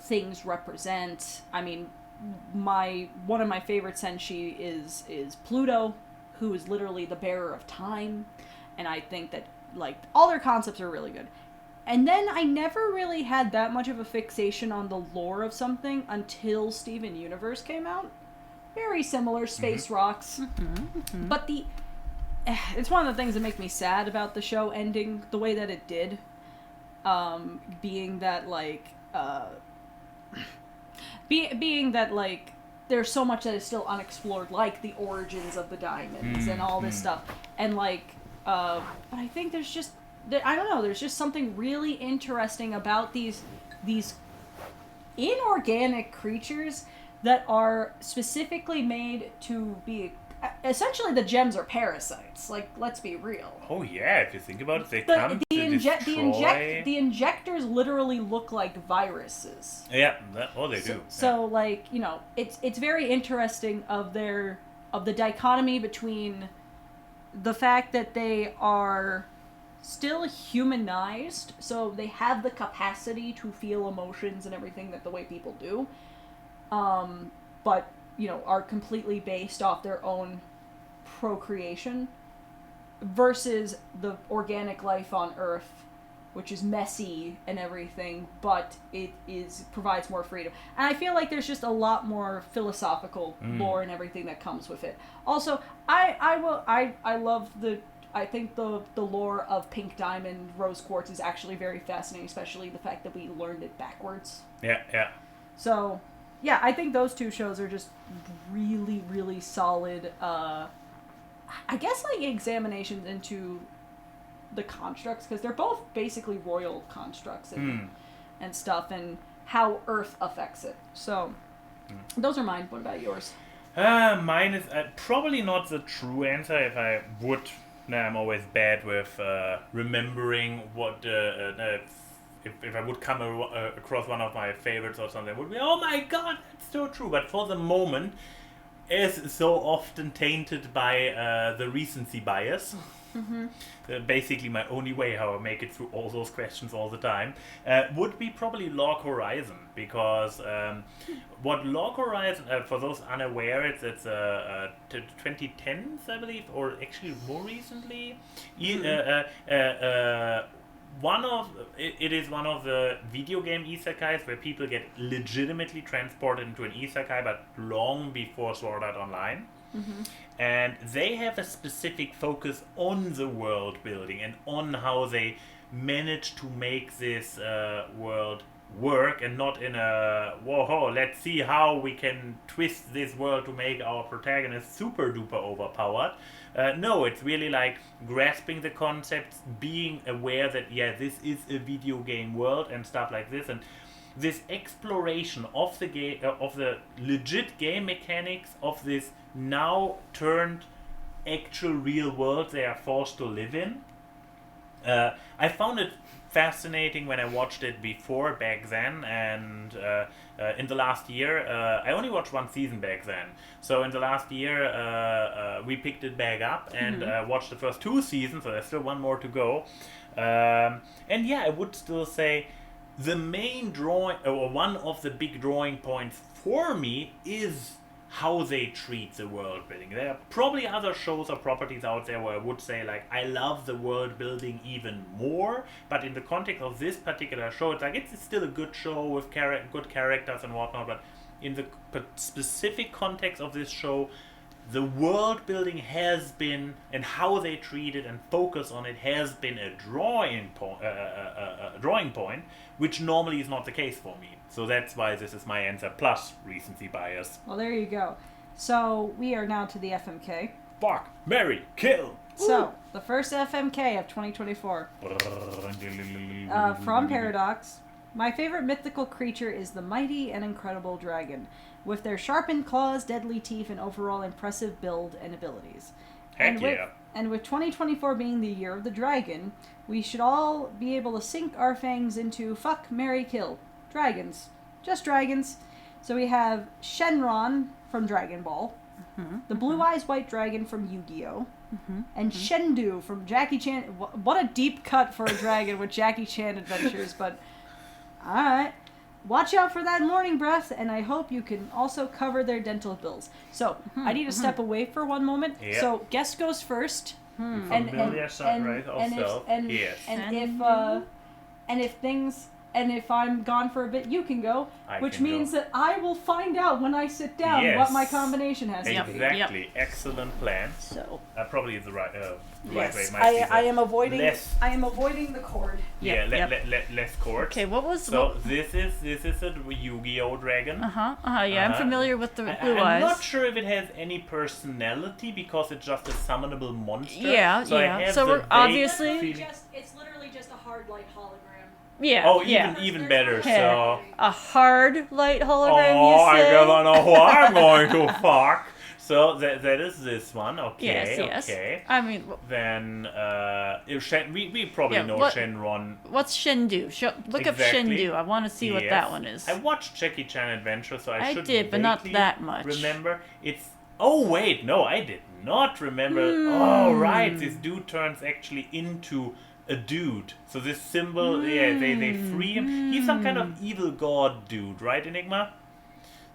things represent. I mean, one of my favorite senshi is Pluto, who is literally the bearer of time, and I think that all their concepts are really good. And then I never really had that much of a fixation on the lore of something until Steven Universe came out. Very similar space rocks, but it's one of the things that make me sad about the show ending the way that it did, being that there's so much that is still unexplored, like the origins of the diamonds and all this stuff. And but I think there's just, I don't know, there's just something really interesting about these inorganic creatures that are specifically made to be, essentially the gems are parasites. Let's be real. Oh yeah, if you think about it, they come to destroy. The injectors literally look like viruses. Yeah, they do. So it's very interesting of the dichotomy between the fact that they are still humanized, so they have the capacity to feel emotions and everything that the way people do, but are completely based off their own procreation, versus the organic life on Earth, which is messy and everything, but it provides more freedom. And I feel like there's just a lot more philosophical lore and everything that comes with it. Also, I think the lore of Pink Diamond, Rose Quartz is actually very fascinating, especially the fact that we learned it backwards. Yeah. So, yeah, I think those two shows are just really, really solid, I guess, examinations into the constructs, because they're both basically royal constructs and stuff, and how Earth affects it. So, those are mine. What about yours? Mine is probably not the true answer. If I would, I'm always bad with remembering what. If I would come across one of my favorites or something, it would be, oh my god, that's so true. But for the moment, is so often tainted by the recency bias. Basically, my only way how I make it through all those questions all the time would be probably Log Horizon, because what Log Horizon, for those unaware, it's 2010s, I believe, or actually more recently. It is one of the video game isekais where people get legitimately transported into an isekai, but long before Sword Art Online. And they have a specific focus on the world building and on how they manage to make this world work, and not in a whoa, let's see how we can twist this world to make our protagonist super duper overpowered. No, it's really grasping the concepts, being aware that this is a video game world and stuff like this, and this exploration of the game, of the legit game mechanics of this now turned actual real world they are forced to live in. I found it fascinating when I watched it before back then, and in the last year, I only watched one season back then. So in the last year, we picked it back up and watched the first 2 seasons, so there's still one more to go. And yeah, I would still say the main drawing, or one of the big drawing points for me, is how they treat the world building. There are probably other shows or properties out there where I would say, like, I love the world building even more, but in the context of this particular show, it's like, it's still a good show with good characters and whatnot, but in the specific context of this show, the world building has been, and how they treat it and focus on it has been a drawing point, which normally is not the case for me. So that's why this is my answer, plus recency bias. Well, there you go. So we are now to the FMK. Fuck, marry, kill. So the first FMK of 2024 from Paradox. My favorite mythical creature is the mighty and incredible dragon, with their sharpened claws, deadly teeth, and overall impressive build and abilities. Heck yeah. And with 2024 being the year of the dragon, we should all be able to sink our fangs into fuck, marry, kill. Dragons. Just dragons. So we have Shenron from Dragon Ball, the Blue Eyes White Dragon from Yu-Gi-Oh!, and Shendu from Jackie Chan. What a deep cut for a dragon with Jackie Chan adventures, but alright. Watch out for that morning breath, and I hope you can also cover their dental bills. So, I need to step away for one moment. Yep. So, guest goes first. And if I'm gone for a bit, you can go. Which means that I will find out when I sit down what my combination has to be. Exactly. Yep. Excellent plan. So probably the right yes, way. I am avoiding. Less, I am avoiding the cord. less cord. Okay, what was... So this is a Yu-Gi-Oh! Dragon. I'm familiar with the blue eyes. I'm not sure if it has any personality because it's just a summonable monster. Yeah, so yeah. So we're obviously... It's literally just a hard light hologram. Yeah. Oh, yeah. even better. Okay. So a hard light hologram. I you say? don't know who I'm going to fuck. So that is this one. Okay. Yes. Okay. I mean, then we probably know Shenron. What's Shendu? Look up Shendu. I want to see what that one is. I watched Jackie Chan Adventure, so I should. did, but not that much. Remember, it's. Oh wait, no, I did not remember. Oh right, this dude turns actually into a dude. So this symbol, they free him. He's some kind of evil god dude, right, Enigma?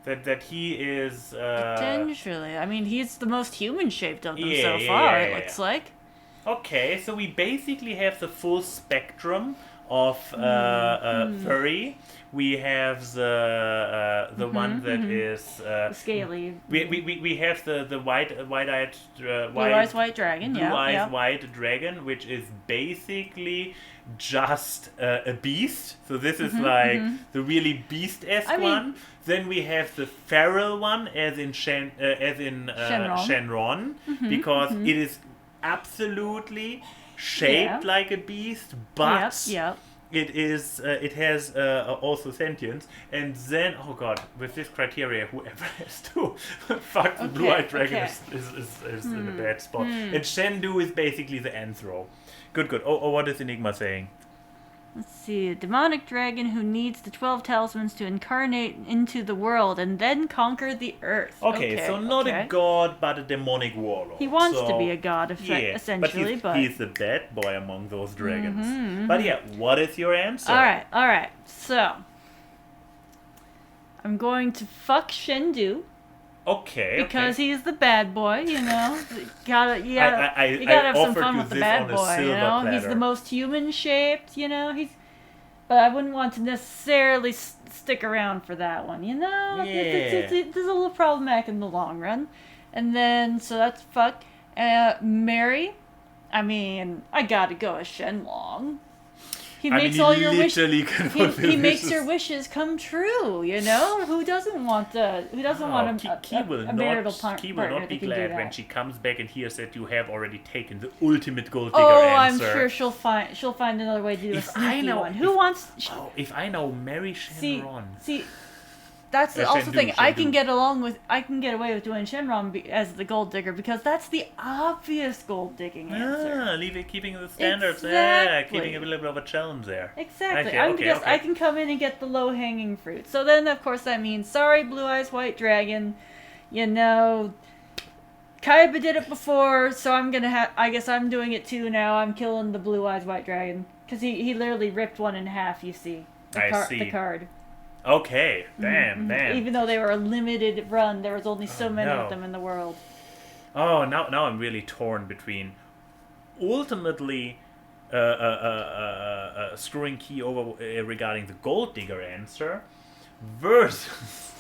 That he is... Potentially. I mean, he's the most human-shaped of them so far, it looks like. Okay, so we basically have the full spectrum of furry. We have the one that is scaly. We have the wide-eyed blue-eyes white dragon. White dragon, which is basically just a beast. So this is like the really beast-esque one. Then we have the feral one, as in Shenron, because it is absolutely shaped like a beast, but it has also sentience. And then, oh god, with this criteria, whoever has to fuck the blue-eyed dragon is in a bad spot. And Shendu is basically the Anthro. Good. Oh, what is Enigma saying? Let's see. A demonic dragon who needs the 12 talismans to incarnate into the world and then conquer the earth. Okay, so not a god, but a demonic warlord. He wants to be a god, essentially, but he's the bad boy among those dragons. But yeah, what is your answer? All right. So, I'm going to fuck Shendu. Okay. Because he's the bad boy, you know. You gotta I have some fun with the bad boy, you know. He's the most human shaped, you know. But I wouldn't want to necessarily stick around for that one, you know. It's a little problematic in the long run. And then so that's fuck. Mary, I mean, I gotta go with Shenlong. He makes all your wishes. He makes your wishes come true. You know, who doesn't want a marital partner? Key will not be glad when she comes back and hears that you have already taken the ultimate gold digger answer. I'm sure she'll find another way to do a sneaky one. Who wants? If I know, marry Shenron. See, that's also the thing. I can Shendu. get away with doing Shenron as the gold digger because that's the obvious gold digging answer. Keeping the standards. Exactly. Yeah, keeping a little bit of a challenge there. Exactly. Okay. I can come in and get the low hanging fruit. So then, of course, that means sorry, Blue Eyes White Dragon. You know, Kaiba did it before, so I guess I'm doing it too now. I'm killing the Blue Eyes White Dragon because he literally ripped one in half. You see, the card. Okay, damn. Even though they were a limited run, there was only so many of them in the world. Oh, now I'm really torn between ultimately screwing Key over regarding the Gold Digger answer versus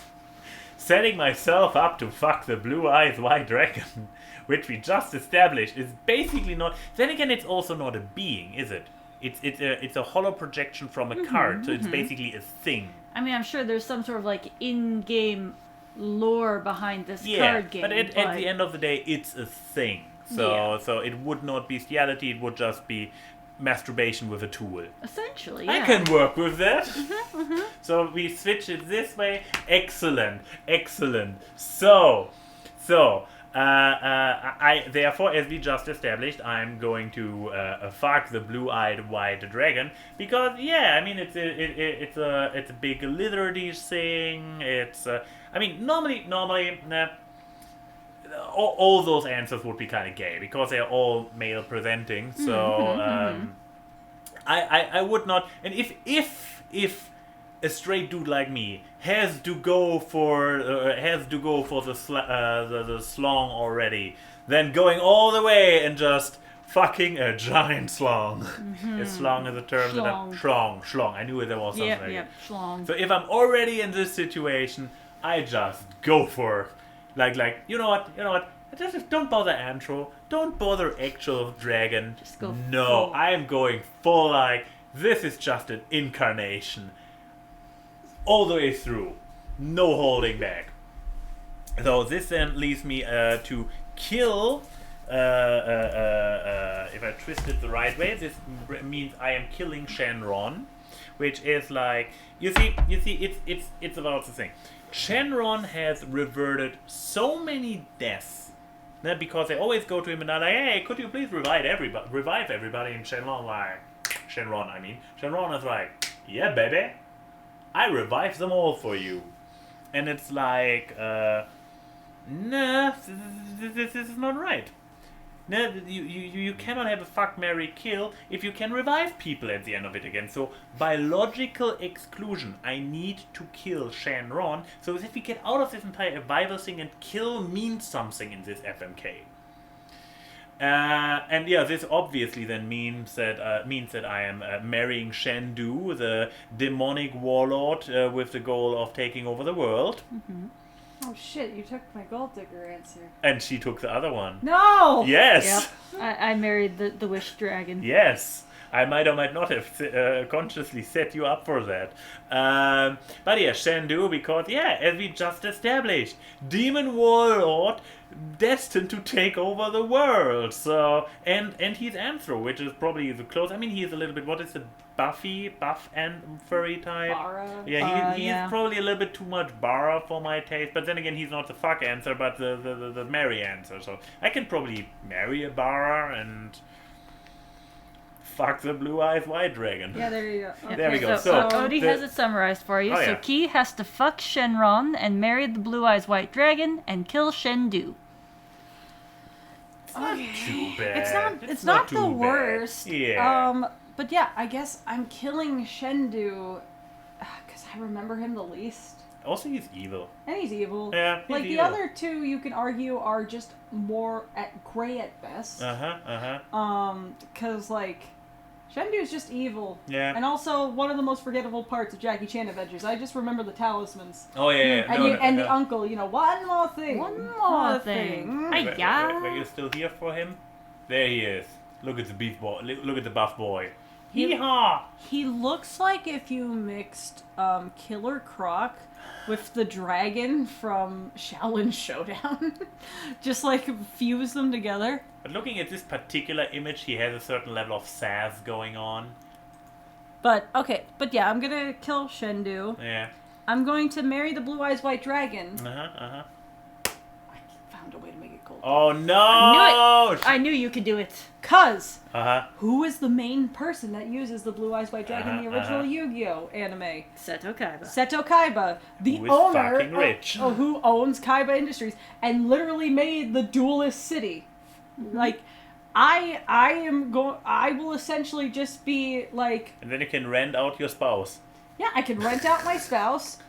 setting myself up to fuck the Blue Eyes White Dragon, which we just established is basically not. Then again, it's also not a being, is it? It's a hollow projection from a card, so it's basically a thing. I mean, I'm sure there's some sort of like in-game lore behind this card game. But at the end of the day, it's a thing. So it would not be bestiality, it would just be masturbation with a tool. Essentially, yeah. I can work with that. So we switch it this way. Excellent. So I therefore, as we just established, I'm going to fuck the blue-eyed white dragon because I mean it's a big literary thing. It's I mean normally all those answers would be kind of gay because they're all male presenting. So I would not. And if a straight dude like me has to go for the slong already, then going all the way and just fucking a giant slong. A slong is a term that I'm schlong. I knew there was something like that. Schlong. So if I'm already in this situation, I just go for like you know what? Just don't bother Antro. Don't bother actual dragon. Just go full. I am going full like this is just an incarnation. All the way through. No holding back. So this then leaves me to kill if I twist it the right way, this means I am killing Shenron, which is like you see it's about the thing. Shenron has reverted so many deaths because they always go to him and are like, hey, could you please revive everybody? And Shenron is like, yeah, baby, I revive them all for you. And it's like, nah, this is not right. No, you cannot have a fuck, marry, kill if you can revive people at the end of it again. So by logical exclusion, I need to kill Shenron so that we get out of this entire revival thing, and kill means something in this FMK. And yeah, this obviously then means that I am marrying Shendu, the demonic warlord with the goal of taking over the world. Mm-hmm. Oh shit, you took my gold digger answer. And she took the other one. No! Yes! Yep. I married the wish dragon. Yes! I might or might not have consciously set you up for that. But yeah, Shendu, because as we just established, demon warlord destined to take over the world. So and he's Anthro, which is probably the close. I mean, he's a little bit. What is the buff and furry type? Bara. Yeah, he's probably a little bit too much Bara for my taste. But then again, he's not the fuck answer, but the marry answer. So I can probably marry a Bara and fuck the blue-eyed white dragon. Yeah, there you go. Okay. There we go. So Odie has it summarized for you. So Key has to fuck Shenron and marry the blue-eyed white dragon and kill Shendu. It's not too bad. It's not the worst. Yeah. But yeah, I guess I'm killing Shendu because I remember him the least. Also, he's evil. And he's evil. Yeah, he's like evil. The other two, you can argue, are just more gray at best. Because like Shendu's just evil. Yeah. And also one of the most forgettable parts of Jackie Chan Adventures. I just remember the talismans. Oh yeah. And the uncle, one more thing. One more thing. Were you still here for him? There he is. Look at the beef boy. Look at the buff boy. Hee-haw! He looks like if you mixed Killer Croc with the dragon from Shaolin Showdown. Just like fuse them together. But looking at this particular image, he has a certain level of sass going on. But yeah, I'm gonna kill Shendu. Yeah. I'm going to marry the Blue Eyes White Dragon. Uh-huh. I found a way to make it cool. Oh no! I knew you could do it. Cuz, Uh-huh. who is the main person that uses the Blue Eyes White Dragon in the original Yu-Gi-Oh anime? Seto Kaiba. Seto Kaiba, the Who is owner fucking rich. who owns Kaiba Industries and literally made the Duelist City. Like, I will essentially just be like, And then you can rent out your spouse. yeah, I can rent out my spouse,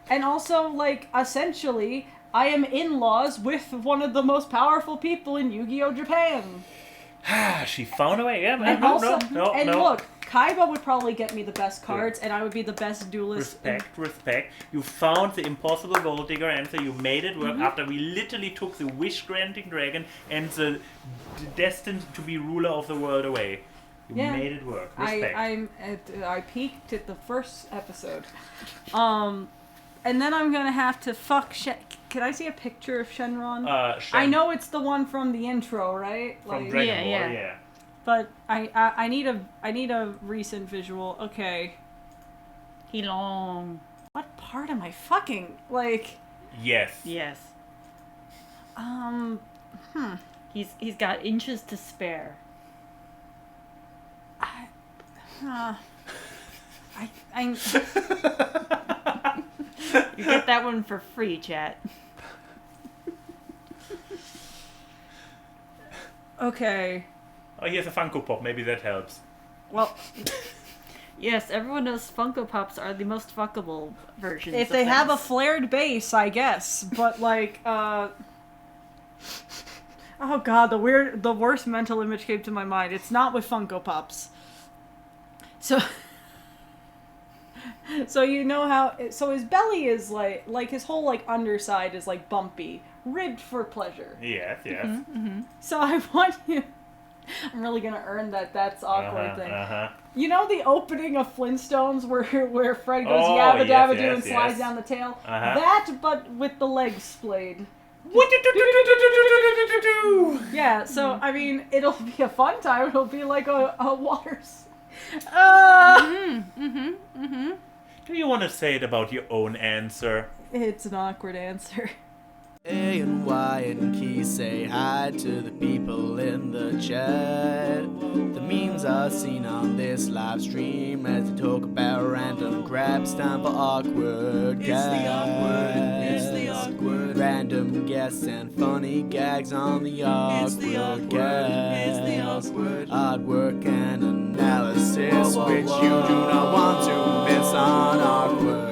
and also like essentially I am in-laws with one of the most powerful people in Yu-Gi-Oh Japan. She found a way. Yeah, And no, also, no. look, Kaiba would probably get me the best cards, and I would be the best duelist. Respect. You found the impossible gold digger answer. You made it Mm-hmm. work after we literally took the wish-granting dragon and the destined to be ruler of the world away. You made it work. Respect. I peaked at the first episode. And then I'm gonna have to fuck Can I see a picture of Shenron? I know it's the one from the intro, right? From Dragon Ball, yeah. yeah. But I need a recent visual. Okay. Hilong. What part am I fucking like? Yes. Yes. He's got inches to spare. You get that one for free, chat. Okay. Oh, here's a Funko Pop. Maybe that helps. Well, Yes, everyone knows Funko Pops are the most fuckable versions. if of they have a things. flared base, I guess. But like, oh god, the worst mental image came to my mind. It's not with Funko Pops. So you know how his belly is like his whole like underside is like bumpy, ribbed for pleasure. Yes. So I want you. I'm really gonna earn that's awkward thing. Uh-huh. You know the opening of Flintstones where Fred goes Oh, yabba dabba yes, doo and yes, slides yes. down the tail? Uh-huh. That, but with the legs splayed. Yeah, so I mean, it'll be a fun time. It'll be like a water. Do you want to say it about your own answer? It's an awkward answer. Ayn Wye and Key say hi to the people in the chat. The memes are seen on this live stream as they talk about random grabs. Time for awkward gags. It's the awkward. Random guests and funny gags on the awkward gags. It's the awkward. Artwork and analysis which you do not want to miss on awkward.